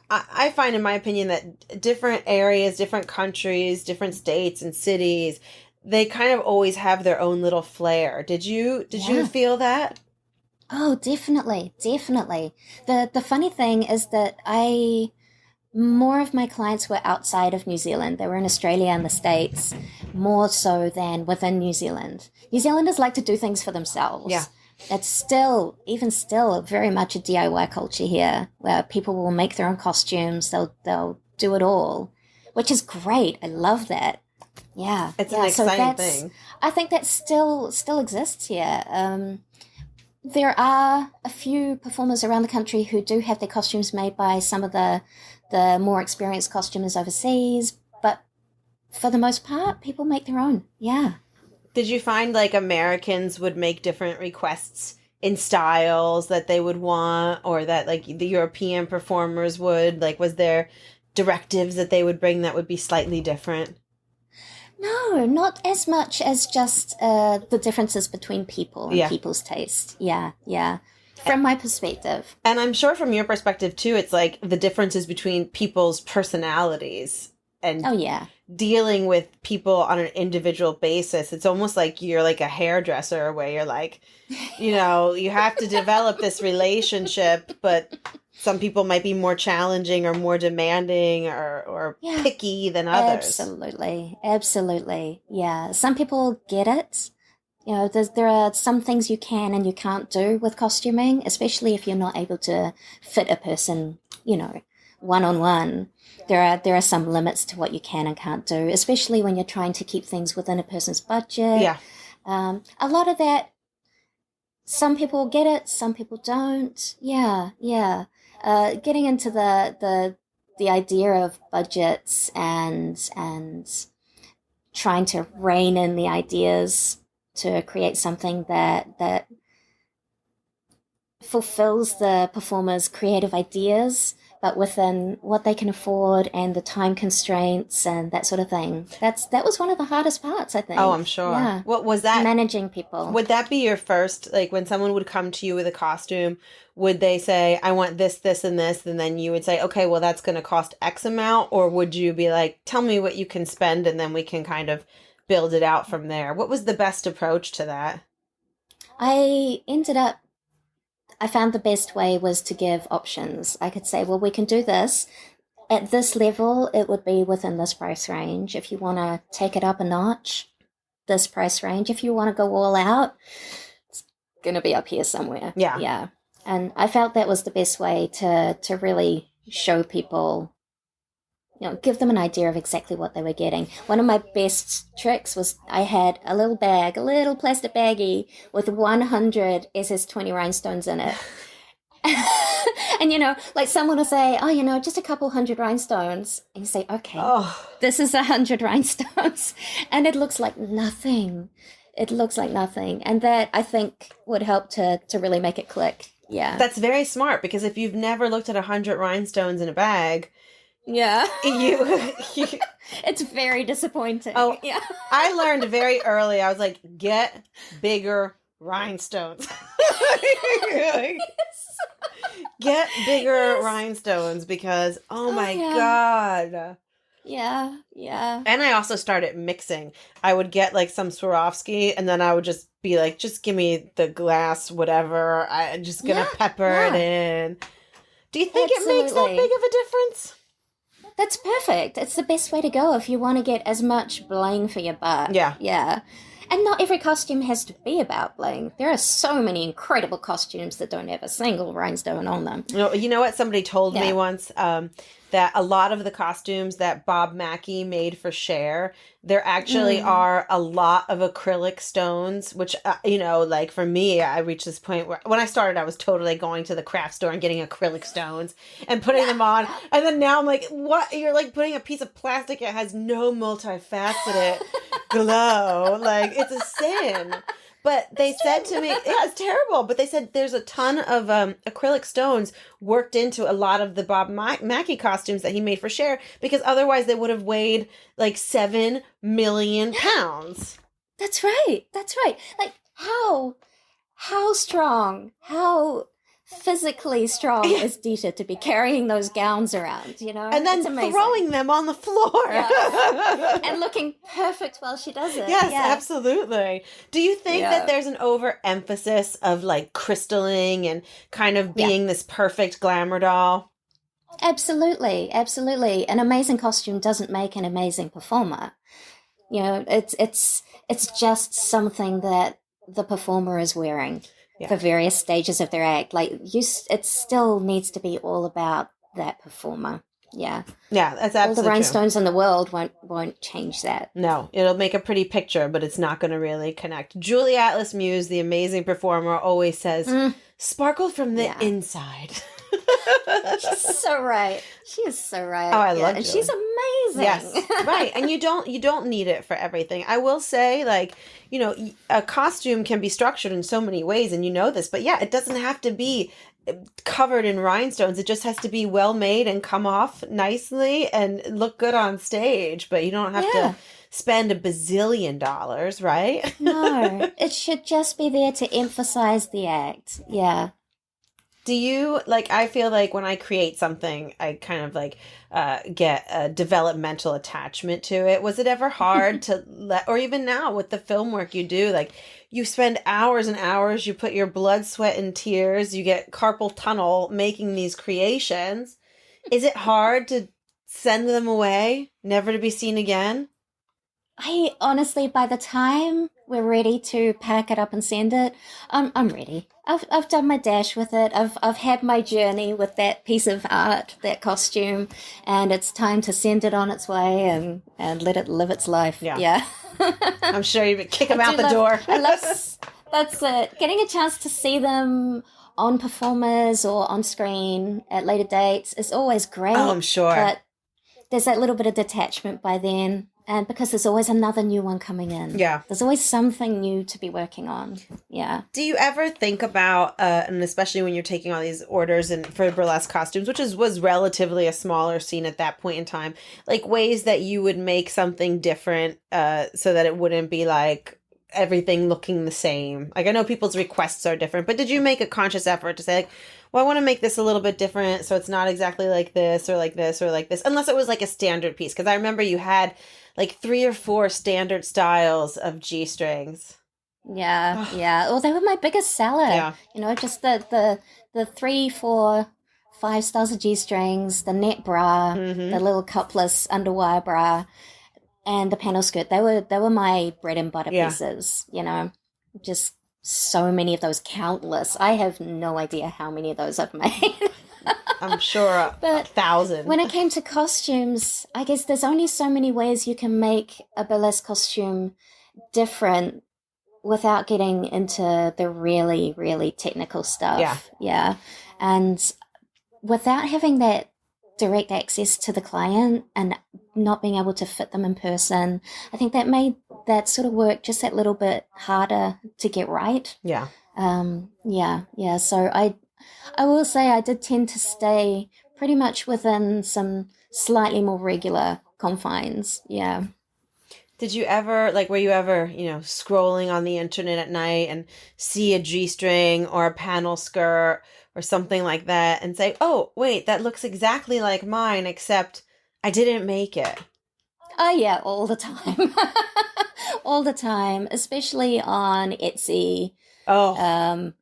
I find, in my opinion, that different areas, different countries, different states and cities, they kind of always have their own little flair. Did you feel that? Oh, definitely. Definitely. The funny thing is that more of my clients were outside of New Zealand. They were in Australia and the States, more so than within New Zealand. New Zealanders like to do things for themselves. Yeah. It's even still very much a DIY culture here, where people will make their own costumes. They'll do it all, which is great. I love that. Yeah. It's an exciting thing. I think that still exists here. There are a few performers around the country who do have their costumes made by some of the more experienced costumers overseas, but for the most part, people make their own. Yeah. Did you find, like, Americans would make different requests in styles that they would want, or that, like, the European performers would? Like, was there directives that they would bring that would be slightly different? No, not as much as just the differences between people and people's taste. Yeah, yeah. From my perspective. And I'm sure from your perspective, too, it's like the differences between people's personalities. And dealing with people on an individual basis, it's almost like you're like a hairdresser, where you're like, you have to develop this relationship, but some people might be more challenging or more demanding or picky than others. Absolutely. Yeah. Some people get it. There are some things you can and you can't do with costuming, especially if you're not able to fit a person, one-on-one. There are some limits to what you can and can't do, especially when you're trying to keep things within a person's budget. Yeah. A lot of that, some people get it, some people don't. Yeah. Getting into the idea of budgets and trying to rein in the ideas to create something that fulfills the performer's creative ideas, but within what they can afford and the time constraints and that sort of thing. That was one of the hardest parts, I think. Oh, I'm sure. Yeah. What was that? Managing people. Would that be your first, like, when someone would come to you with a costume, would they say, I want this, this, and this, and then you would say, okay, well, that's going to cost X amount? Or would you be like, tell me what you can spend, and then we can kind of build it out from there? What was the best approach to that? I found the best way was to give options. I could say, well, we can do this. At this level, it would be within this price range. If you want to take it up a notch, this price range. If you want to go all out, it's going to be up here somewhere. Yeah. Yeah. And I felt that was the best way to really show people, give them an idea of exactly what they were getting. One of my best tricks was I had a little plastic baggie with 100 SS20 rhinestones in it. And, like someone will say, oh, just a couple hundred rhinestones. And you say, okay, This is 100 rhinestones. And it looks like nothing. And that, I think, would help to really make it click. Yeah. That's very smart, because if you've never looked at 100 rhinestones in a bag, Yeah. you It's very disappointing. Oh, yeah. I learned very early. I was like, get bigger rhinestones. Get bigger rhinestones, because, oh my God. Yeah, yeah. And I also started mixing. I would get like some Swarovski, and then I would just be like, just give me the glass, whatever. I'm just going to pepper it in. Do you think it makes that big of a difference? That's perfect. It's the best way to go if you want to get as much bling for your buck. Yeah. Yeah. And not every costume has to be about bling. There are so many incredible costumes that don't have a single rhinestone on them. You know what? Somebody told me once that a lot of the costumes that Bob Mackie made for Cher, there actually are a lot of acrylic stones, which, like for me, I reached this point where when I started, I was totally going to the craft store and getting acrylic stones and putting them on. And then now I'm like, what? You're like putting a piece of plastic that has no multifaceted glow. Like, it's a sin. But they said to me, it's terrible. But they said there's a ton of acrylic stones worked into a lot of the Bob Mackie costumes that he made for Cher, because otherwise they would have weighed like 7 million pounds. That's right. That's right. Like, how strong, how physically strong is Dita to be carrying those gowns around, And then throwing them on the floor. Yeah. And looking perfect while she does it. Yes, absolutely. Do you think that there's an overemphasis of like crystalline and kind of being this perfect glamour doll? Absolutely, absolutely. An amazing costume doesn't make an amazing performer. It's just something that the performer is wearing for various stages of their act. Like, it still needs to be all about that performer. Yeah. Yeah, that's absolutely all the rhinestones in the world won't change that. No, it'll make a pretty picture, but it's not going to really connect. Julie Atlas Muse, the amazing performer, always says, sparkle from the inside. She's so right. She is so right. Oh, I love Julie. And she's amazing. Yes, right. And you don't need it for everything. I will say, like, a costume can be structured in so many ways, and you know this, but it doesn't have to be covered in rhinestones. It just has to be well made and come off nicely and look good on stage, but you don't have to spend $1 bazillion, right? No, it should just be there to emphasize the act. Yeah. Do you, I feel like when I create something, I kind of get a developmental attachment to it. Was it ever hard to or even now with the film work you do, you spend hours and hours, you put your blood, sweat, and tears, you get carpal tunnel making these creations. Is it hard to send them away, never to be seen again? I honestly, by the time we're ready to pack it up and send it, I'm ready. I've done my dash with it. I've had my journey with that piece of art, that costume, and it's time to send it on its way and let it live its life. Yeah. I'm sure you would kick them out the door. That's it. Getting a chance to see them on performers or on screen at later dates is always great. Oh, I'm sure. But there's that little bit of detachment by then. And because there's always another new one coming in. Yeah. There's always something new to be working on. Yeah. Do you ever think about, and especially when you're taking all these orders and for burlesque costumes, which was relatively a smaller scene at that point in time, ways that you would make something different so that it wouldn't be everything looking the same? I know people's requests are different, but did you make a conscious effort to say, well, I want to make this a little bit different so it's not exactly like this or like this or like this, unless it was a standard piece? Because I remember you had 3 or 4 standard styles of G-strings. Yeah, yeah. Well, they were my biggest seller. Yeah. Just the 3, 4, 5 styles of G-strings, the net bra, the little cupless underwire bra, and the panel skirt. They were my bread and butter pieces, Just so many of those, countless. I have no idea how many of those I've made. I'm sure but 1,000. When it came to costumes, I guess there's only so many ways you can make a burlesque costume different without getting into the really, really technical stuff. Yeah. And without having that direct access to the client and not being able to fit them in person, I think that made that sort of work just that little bit harder to get right. Yeah. So I will say I did tend to stay pretty much within some slightly more regular confines. Yeah. Did you ever, like, were you ever, scrolling on the internet at night and see a G-string or a panel skirt or something like that and say, oh, wait, that looks exactly like mine, except I didn't make it? Oh yeah, all the time. All the time, especially on Etsy. Oh, Um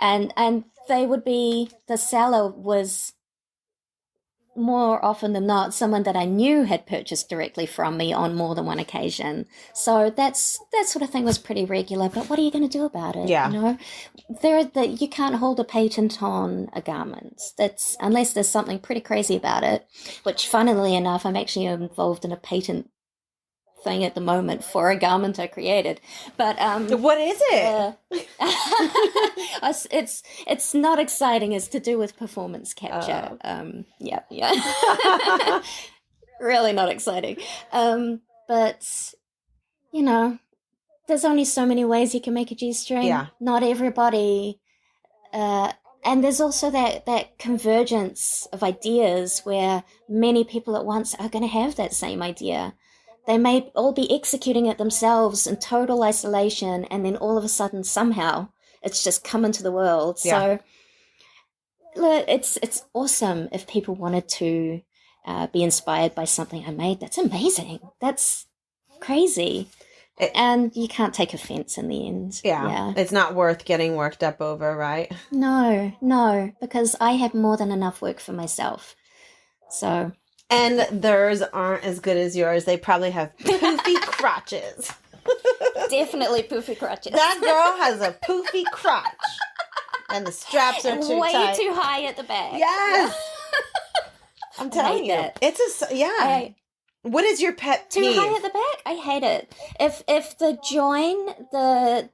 and they would be the seller was more often than not someone that I knew had purchased directly from me on more than one occasion. So that sort of thing was pretty regular. But what are you going to do about it? yeah. You know, you can't hold a patent on a garment. That's unless there's something pretty crazy about it. Which, funnily enough, I'm actually involved in a patent thing at the moment for a garment I created. But What is it? it's not exciting. It's to do with performance capture. Yeah. Really not exciting. But you know, there's only so many ways you can make a G-string. Yeah. Not everybody. And there's also that convergence of ideas where many people at once are going to have that same idea. They may all be executing it themselves in total isolation, and then all of a sudden, somehow, it's just come into the world. Yeah. So, look, it's awesome if people wanted to be inspired by something I made. That's amazing. That's crazy. And you can't take offense in the end. Yeah. It's not worth getting worked up over, right? No, because I have more than enough work for myself. So... And theirs aren't as good as yours. They probably have poofy crotches. Definitely poofy crotches. That girl has a poofy crotch. And the straps are too way tight. too high at the back. Yes. I'm telling you. That. What is your pet peeve? Too high at the back? I hate it. If the join, the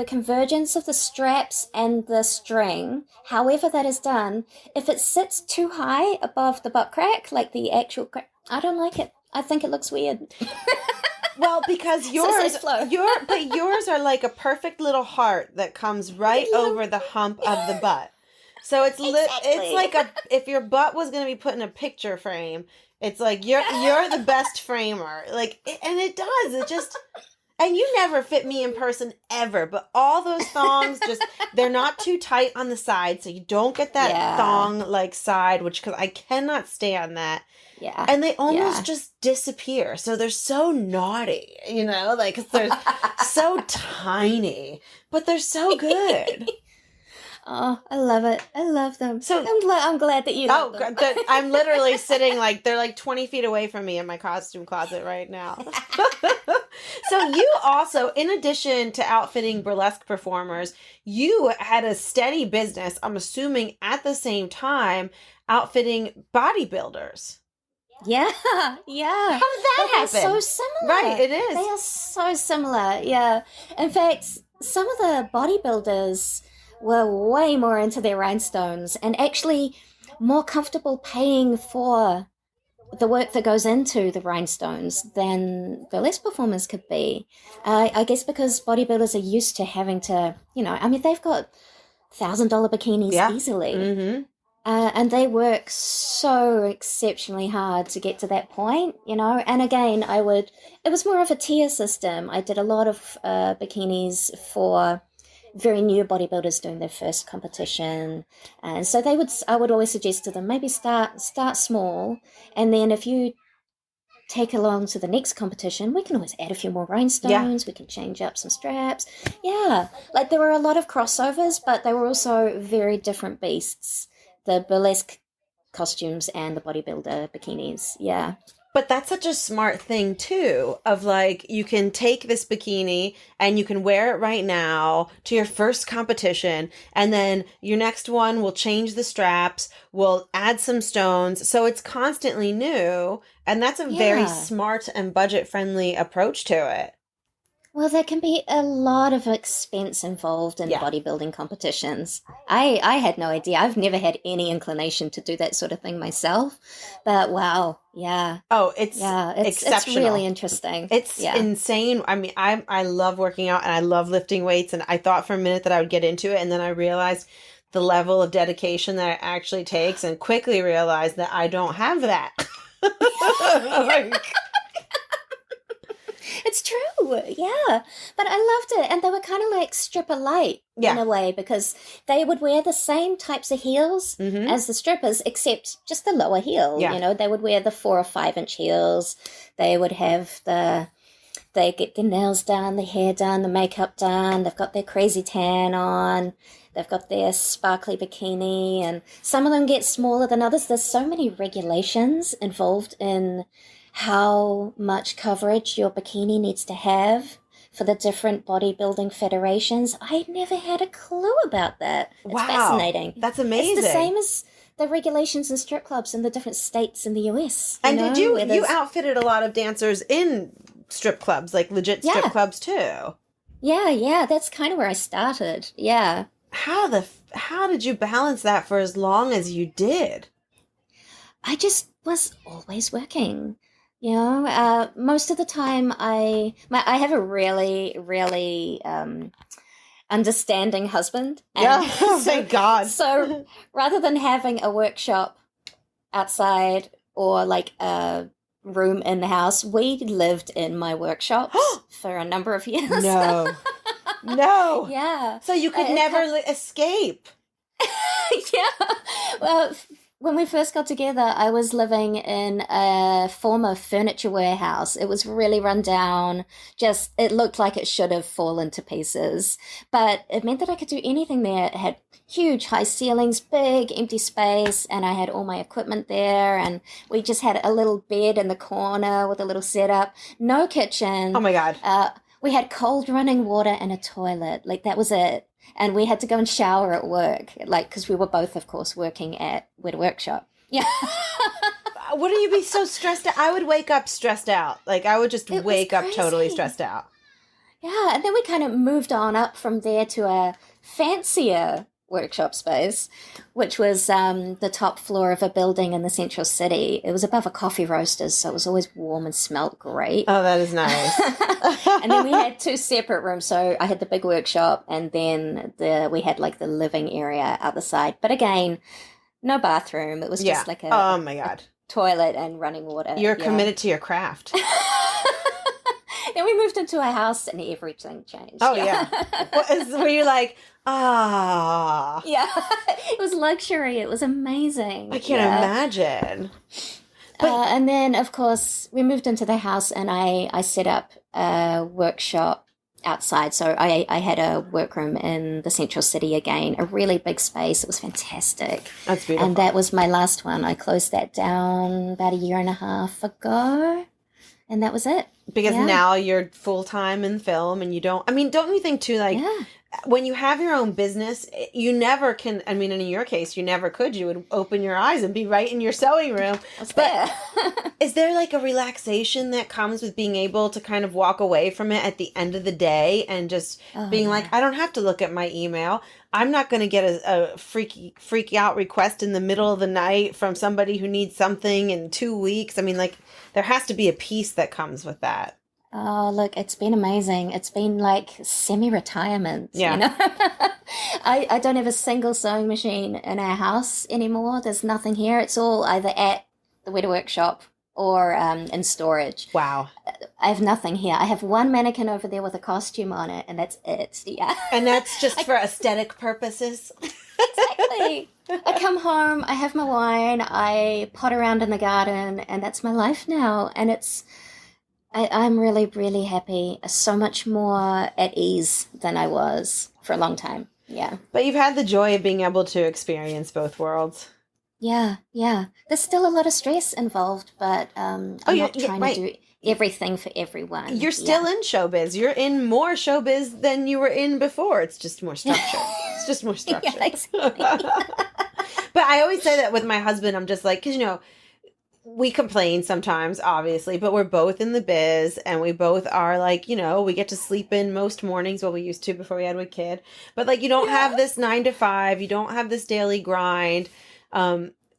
convergence of the straps and the string, however that is done, if it sits too high above the butt crack, like the actual crack, I don't like it. I think it looks weird. Well, because yours, Flo. yours are like a perfect little heart that comes right over the hump of the butt. So it's it's like if your butt was going to be put in a picture frame, it's like you're the best framer. Like, and it does. It just. And you never fit me in person ever, but all those thongs they're not too tight on the side, so you don't get that thong like side, because I cannot stand that. Yeah. And they almost just disappear. So they're so naughty, like they're so tiny, but they're so good. Oh, I love it. I love them. So I'm glad that you love them. I'm literally sitting they're like 20 feet away from me in my costume closet right now. So you also, in addition to outfitting burlesque performers, you had a steady business, I'm assuming at the same time, outfitting bodybuilders. Yeah. How did that happen? So similar. Right, it is. They are so similar, yeah. In fact, some of the bodybuilders were way more into their rhinestones and actually more comfortable paying for the work that goes into the rhinestones than burlesque performers could be. I guess because bodybuilders are used to having to, they've got $1,000 bikinis easily. Mm-hmm. And they work so exceptionally hard to get to that point, And again, it was more of a tier system. I did a lot of bikinis for very new bodybuilders doing their first competition, and so I would always suggest to them, maybe start small, and then if you take along to the next competition, we can always add a few more rhinestones, we can change up some straps. Like there were a lot of crossovers, but they were also very different beasts, the burlesque costumes and the bodybuilder bikinis. But that's such a smart thing, too, of like, you can take this bikini and you can wear it right now to your first competition. And then your next one will change the straps, will add some stones. So it's constantly new. And that's a very smart and budget-friendly approach to it. Well, there can be a lot of expense involved in bodybuilding competitions. I had no idea. I've never had any inclination to do that sort of thing myself. But wow, yeah. Oh, it's exceptional. It's really interesting. It's insane. I mean, I love working out and I love lifting weights. And I thought for a minute that I would get into it. And then I realized the level of dedication that it actually takes and quickly realized that I don't have that. Like, it's true, yeah. But I loved it. And they were kind of like stripper light in a way, because they would wear the same types of heels as the strippers, except just the lower heel. Yeah. You know, they would wear the 4 or 5 inch heels. They would have they get their nails done, their hair done, the makeup done. They've got their crazy tan on. They've got their sparkly bikini, and some of them get smaller than others. There's so many regulations involved in how much coverage your bikini needs to have for the different bodybuilding federations. I never had a clue about that. It's fascinating. That's amazing. It's the same as the regulations in strip clubs in the different states in the US. And did you outfitted a lot of dancers in strip clubs, like legit strip clubs too? Yeah, that's kind of where I started. Yeah. How did you balance that for as long as you did? I just was always working. You know, most of the time I have a really, really understanding husband. And thank God. So rather than having a workshop outside or like a room in the house, we lived in my workshops for a number of years. No. Yeah. So you could never escape. Yeah. Well, when we first got together, I was living in a former furniture warehouse. It was really run down. It looked like it should have fallen to pieces. But it meant that I could do anything there. It had huge high ceilings, big empty space, and I had all my equipment there. And we just had a little bed in the corner with a little setup. No kitchen. Oh, my God. We had cold running water and a toilet. Like, that was it. And we had to go and shower at work, like, because we were both, of course, working at a workshop. Yeah. Wouldn't you be so stressed out? I would wake up stressed out. Like, I would just wake up totally stressed out. Yeah, and then we kind of moved on up from there to a fancier workshop space, which was the top floor of a building in the central city. It was above a coffee roasters, so it was always warm and smelled great. Oh, that is nice. And then we had 2 separate rooms. So I had the big workshop, and then we had like the living area out the side. But again, no bathroom. It was just like oh my God, toilet and running water. You're committed to your craft. Then we moved into a house and everything changed. Oh, yeah. Were you like, ah? Yeah. It was luxury. It was amazing. I can't imagine. And then, of course, we moved into the house and I set up a workshop outside. So I had a workroom in the central city again, a really big space. It was fantastic. That's beautiful. And that was my last one. I closed that down about 1.5 years ago. And that was it. Because now you're full-time in film and don't you think too, like, when you have your own business, you never can, I mean, in your case, you never could. You would open your eyes and be right in your sewing room. But is there like a relaxation that comes with being able to kind of walk away from it at the end of the day and just being like, I don't have to look at my email. I'm not going to get a freaky out request in the middle of the night from somebody who needs something in 2 weeks. I mean, like, there has to be a peace that comes with that. Oh, look, it's been amazing. It's been like semi-retirement. Yeah. You know? I don't have a single sewing machine in our house anymore. There's nothing here. It's all either at the Weta Workshop or in storage. Wow. I have nothing here. I have one mannequin over there with a costume on it, and that's it. Yeah. And that's just for aesthetic purposes. Exactly. I come home, I have my wine, I pot around in the garden, and that's my life now. And I'm really, really happy. So much more at ease than I was for a long time. Yeah. But you've had the joy of being able to experience both worlds. Yeah. There's still a lot of stress involved, but I'm not trying to do everything for everyone. You're still in showbiz. You're in more showbiz than you were in before. It's just more structure. It's just more structure. Yeah, exactly. But I always say that with my husband. I'm just like, because, we complain sometimes, obviously, but we're both in the biz and we both are like, we get to sleep in most mornings. Well, we used to before we had a kid. But like, you don't have this 9 to 5. You don't have this daily grind.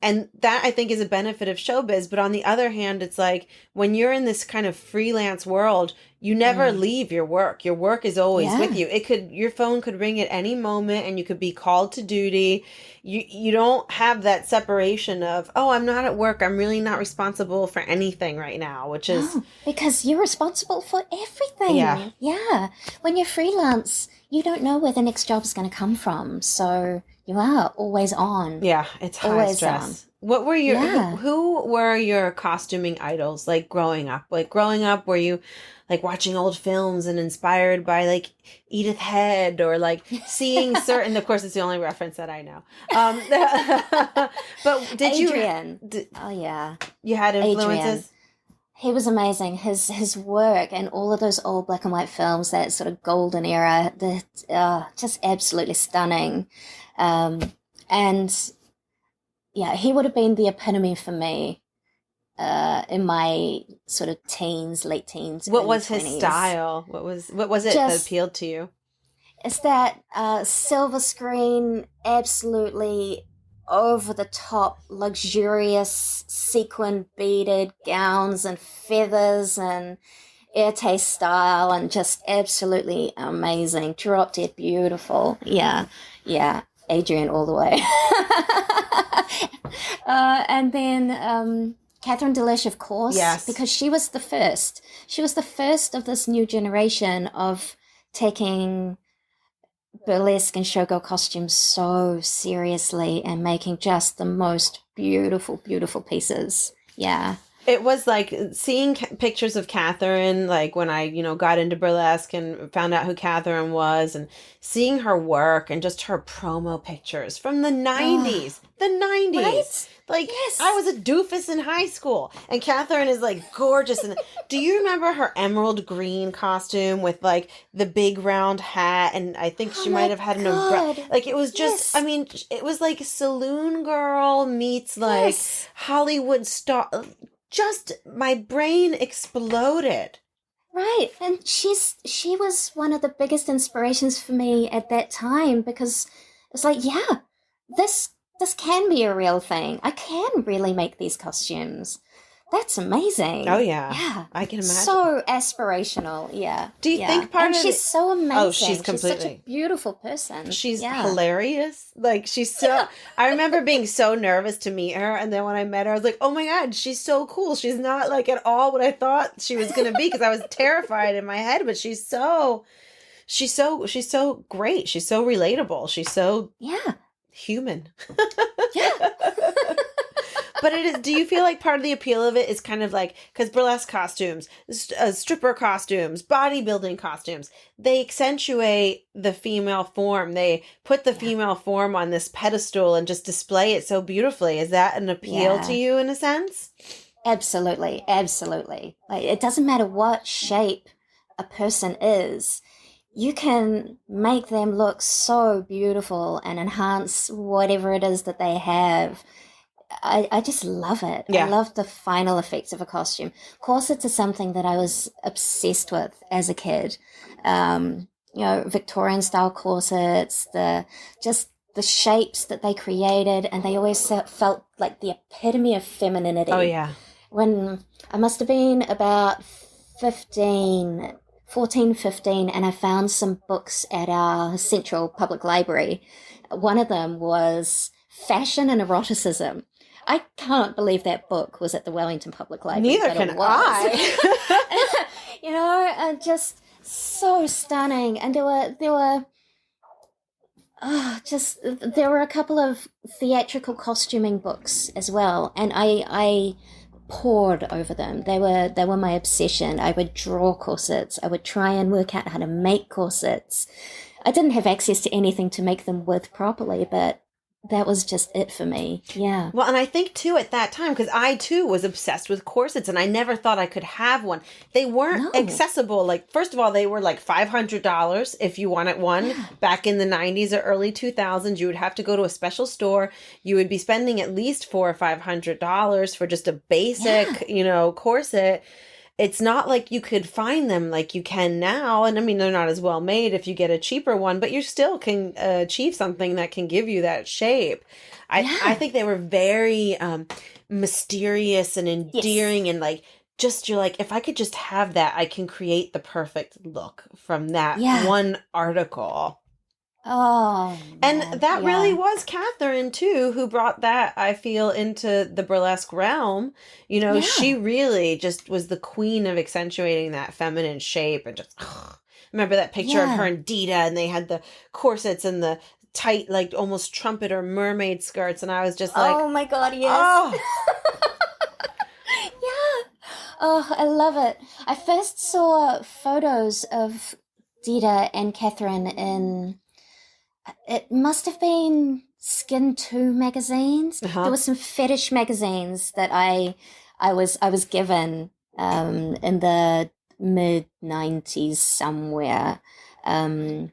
And that I think is a benefit of showbiz. But on the other hand, it's like when you're in this kind of freelance world, you never leave your work. Your work is always with you. Your phone could ring at any moment and you could be called to duty. You don't have that separation of, oh, I'm not at work. I'm really not responsible for anything right now, which is... No, because you're responsible for everything. Yeah. Yeah. When you're freelance, you don't know where the next job is going to come from. So you are always on. Yeah, it's high always stress. on. What were your... Who were your costuming idols, like growing up? Like growing up, were you like watching old films and inspired by like Edith Head or like seeing certain... Of course, it's the only reference that I know. But did Adrian. you... Oh, yeah. You had influences? Adrian. He was amazing. His work and all of those old black and white films, that sort of golden era, just absolutely stunning. And yeah, he would have been the epitome for me in my sort of teens, late teens. What was 20s. his style? What was it that appealed to you? It's that silver screen, absolutely over the top, luxurious, sequin beaded gowns and feathers and Airtaste style, and just absolutely amazing, drop dead beautiful. Yeah, Adrian all the way. And then Catherine Delish, of course, yes, because she was the first. She was the first of this new generation of taking burlesque and showgirl costumes so seriously and making just the most beautiful, beautiful pieces. Yeah. It was like seeing pictures of Catherine, like when I, got into burlesque and found out who Catherine was, and seeing her work and just her promo pictures from the 90s. The 90s. Right? Like, yes. I was a doofus in high school, and Catherine is like gorgeous. And do you remember her emerald green costume with like the big round hat? And I think she might have had an umbrella. Like, it was just, yes. It was like Saloon Girl meets like Hollywood star. Just my brain exploded. Right. And she was one of the biggest inspirations for me at that time, because it's like, yeah, this can be a real thing. I can really make these costumes. That's amazing. Oh, yeah. Yeah. I can imagine. So aspirational. Yeah. Do you think she's so amazing. Oh, she's completely. She's such a beautiful person. She's hilarious. Like, she's so... I remember being so nervous to meet her, and then when I met her, I was like, oh my God, she's so cool. She's not like at all what I thought she was going to be, because I was terrified in my head, but she's so great. She's so relatable. She's so human. Yeah. But it is. Do you feel like part of the appeal of it is kind of like, because burlesque costumes, stripper costumes, bodybuilding costumes, they accentuate the female form. They put the female form on this pedestal and just display it so beautifully. Is that an appeal to you in a sense? Absolutely. Absolutely. Like, it doesn't matter what shape a person is. You can make them look so beautiful and enhance whatever it is that they have. I just love it. Yeah. I love the final effects of a costume. Corsets are something that I was obsessed with as a kid. Victorian style corsets, the shapes that they created, and they always felt like the epitome of femininity. Oh, yeah. When I must have been about 14, 15, and I found some books at our Central Public Library. One of them was Fashion and Eroticism. I can't believe that book was at the Wellington Public Library. Neither can I. Just so stunning. And there were a couple of theatrical costuming books as well, and I pored over them. They were my obsession. I would draw corsets. I would try and work out how to make corsets. I didn't have access to anything to make them with properly, but that was just it for me. Yeah. Well, and I think, too, at that time, because I, too, was obsessed with corsets, and I never thought I could have one. They weren't accessible. Like, first of all, they were like $500 if you wanted one. Yeah. Back in the 90s or early 2000s, you would have to go to a special store. You would be spending at least $400 or $500 for just a basic, corset. it's not like you could find them like you can now. And I mean, they're not as well made if you get a cheaper one, but you still can achieve something that can give you that shape. I think they were very mysterious and endearing, and like, just, you're like, if I could just have that, I can create the perfect look from that one article. Oh, and man. that really was Catherine too, who brought that, I feel, into the burlesque realm. You know, she really just was the queen of accentuating that feminine shape. And just, remember that picture of her and Dita, and they had the corsets and the tight, like almost trumpet or mermaid skirts, and I was just like, oh my God, yes. oh. Oh, I love it. I first saw photos of Dita and Catherine in, it must have been Skin 2 magazines. There were some fetish magazines that I was given in the mid-90s somewhere. And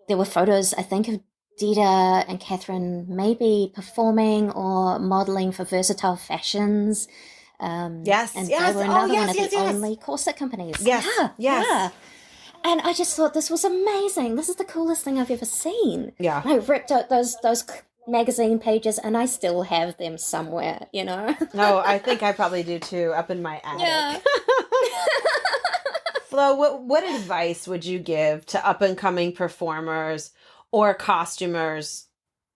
there were photos, I think, of Dita and Catherine maybe performing or modeling for Versatile Fashions. And they were another one of the only corset companies. Yeah. And I just thought this was amazing. This is the coolest thing I've ever seen. Yeah. And I ripped out those magazine pages, and I still have them somewhere, you know? No, I think I probably do too, up in my attic. Yeah. Flo, what advice would you give to up-and-coming performers or costumers?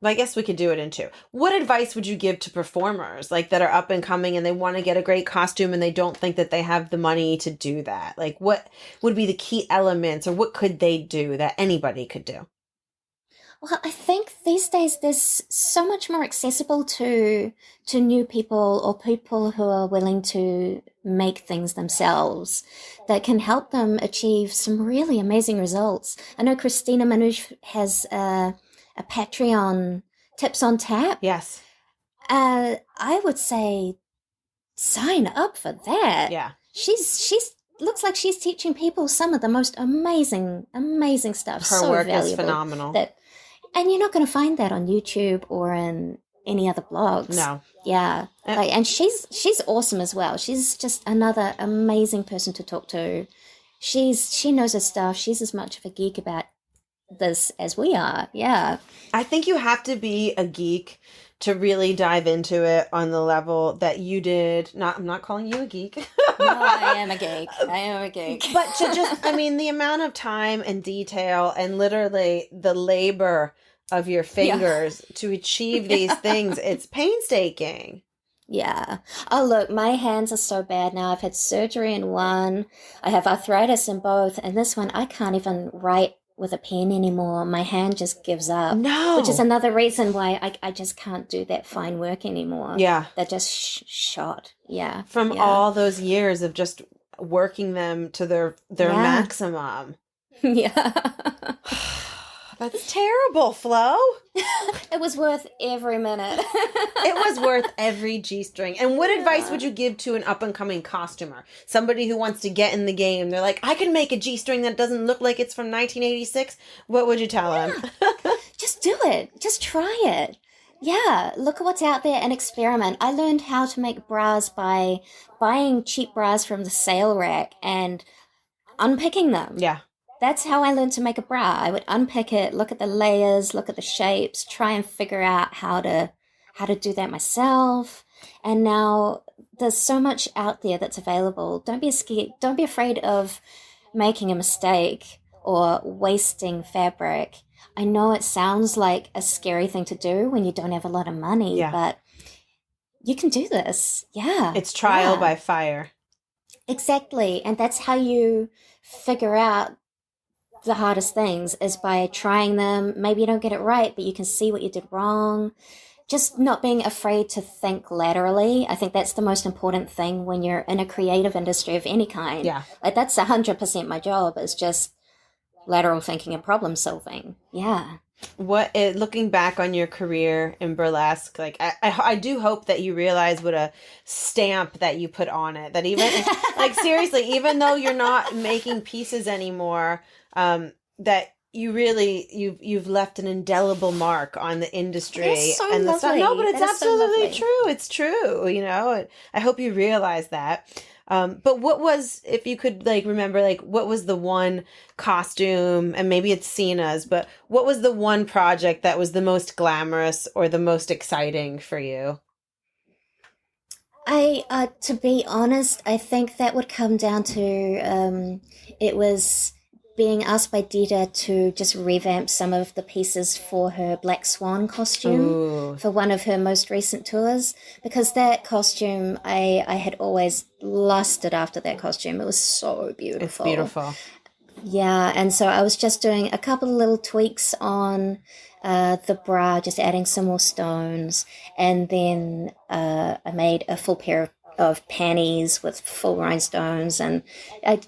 I guess we could do it in two. What advice would you give to performers like that are up and coming and they want to get a great costume and they don't think that they have the money to do that? Like, what would be the key elements, or what could they do that anybody could do? Well, I think these days there's so much more accessible to new people, or people who are willing to make things themselves, that can help them achieve some really amazing results. I know Christina Manouche has a Patreon, Tips on Tap. Yes. I would say sign up for that. Yeah. She's looks like she's teaching people some of the most amazing stuff. Her work is phenomenal. And you're not going to find that on YouTube or in any other blogs. No. Yeah. And she's awesome as well. She's just another amazing person to talk to. She knows her stuff. She's as much of a geek about this as we are. Yeah. I think you have to be a geek to really dive into it on the level that you did. I'm not calling you a geek. No, I am a geek. But to just, the amount of time and detail and literally the labor of your fingers to achieve these things, it's painstaking. Yeah. Oh, look, my hands are so bad now. I've had surgery in one. I have arthritis in both. And this one, I can't even write with a pen anymore. My hand just gives up. No. Which is another reason why I just can't do that fine work anymore. Yeah. They're just shot. Yeah. From all those years of just working them to their maximum. Yeah. That's terrible, Flo. It was worth every minute. It was worth every G-string. And what advice would you give to an up-and-coming costumer? Somebody who wants to get in the game. They're like, I can make a G-string that doesn't look like it's from 1986. What would you tell them? Just do it. Just try it. Yeah, look at what's out there and experiment. I learned how to make bras by buying cheap bras from the sale rack and unpicking them. Yeah. That's how I learned to make a bra. I would unpick it, look at the layers, look at the shapes, try and figure out how to do that myself. And now there's so much out there that's available. Don't be scared. Don't be afraid of making a mistake or wasting fabric. I know it sounds like a scary thing to do when you don't have a lot of money, but you can do this. Yeah. It's trial by fire. Exactly. And that's how you figure out the hardest things, is by trying them. Maybe you don't get it right, but you can see what you did wrong. Just not being afraid to think laterally. I think that's the most important thing when you're in a creative industry of any kind. Yeah. Like, that's 100% my job, is just lateral thinking and problem solving. Yeah. Looking back on your career in burlesque, like I do hope that you realize what a stamp that you put on it. That even like, seriously, even though you're not making pieces anymore, that you really you've left an indelible mark on the industry. That's so and the lovely. stuff. No, but it's That is so absolutely lovely. true. It's true. I hope you realize that. But what was, if you could like remember, like what was the one costume, and maybe it's Cena's, but what was the one project that was the most glamorous or the most exciting for you? To be honest, I think that would come down to it was being asked by Dita to just revamp some of the pieces for her Black Swan costume Ooh, for one of her most recent tours, because that costume, I had always lusted after that costume. It was so it's beautiful. beautiful. Yeah, and so I was just doing a couple of little tweaks on the bra, just adding some more stones, and then I made a full pair of panties with full rhinestones, and I,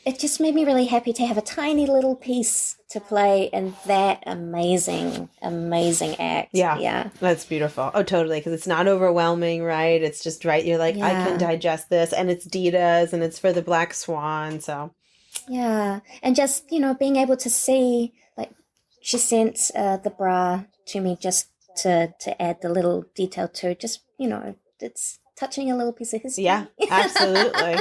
it just made me really happy to have a tiny little piece to play in that amazing, amazing act. Yeah, Yeah, that's beautiful. Oh, totally, because it's not overwhelming, right? It's just right. You're like, I can yeah, digest this, and it's Dita's, and it's for the Black Swan. So yeah, and just being able to see, like, she sent the bra to me just to add the little detail to, just it's touching a little piece of yeah, history. absolutely.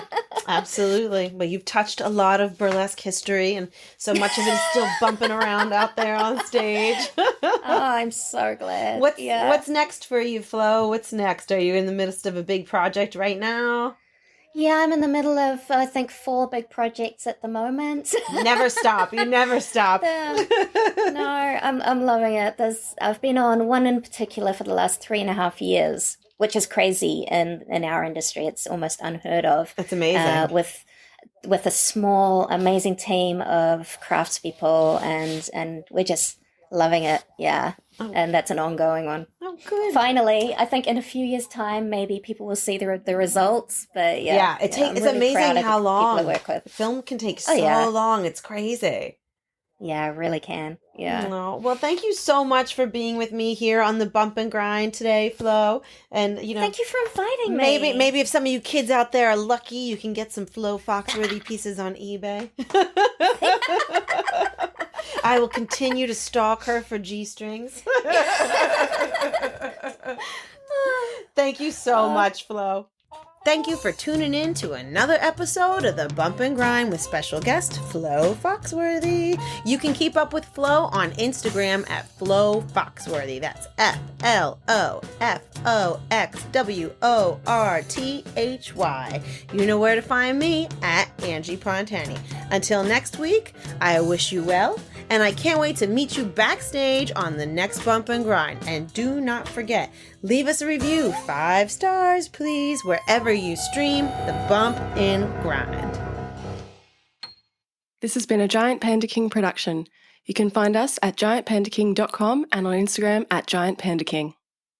Absolutely. Well, you've touched a lot of burlesque history, and so much of it is still bumping around out there on stage. Oh, I'm so glad. What's next for you, Flo? What's next? Are you in the midst of a big project right now? Yeah, I'm in the middle of, I think, 4 big projects at the moment. Never stop. You never stop. No, I'm loving it. I've been on one in particular for the last 3.5 years, which is crazy in our industry. It's almost unheard of. That's amazing. With a small, amazing team of craftspeople, and we're just loving it. Yeah. Oh, And that's an ongoing one. oh, good. Finally, I think in a few years' time, maybe people will see the results. But Yeah, I'm it's really amazing proud of how the people I long work with. film can take Oh so yeah, long. It's crazy. yeah, I really can. Yeah. No. Well, thank you so much for being with me here on the Bump and Grind today, Flo. And Thank you for inviting maybe me. if some of you kids out there are lucky, you can get some Flo Foxworthy pieces on eBay. I will continue to stalk her for G-strings. Thank you so much, Flo. Thank you for tuning in to another episode of the Bump and Grind with special guest Flo Foxworthy. You can keep up with Flo on Instagram at Flo Foxworthy. That's FLOFOXWORTHY. You know where to find me at Angie Pontani. Until next week, I wish you well, and I can't wait to meet you backstage on the next Bump and Grind. And do not forget, leave us a review, 5 stars, please, wherever you stream the Bump and Grind. This has been a Giant Panda King production. You can find us at giantpandaking.com and on Instagram at giantpandaking.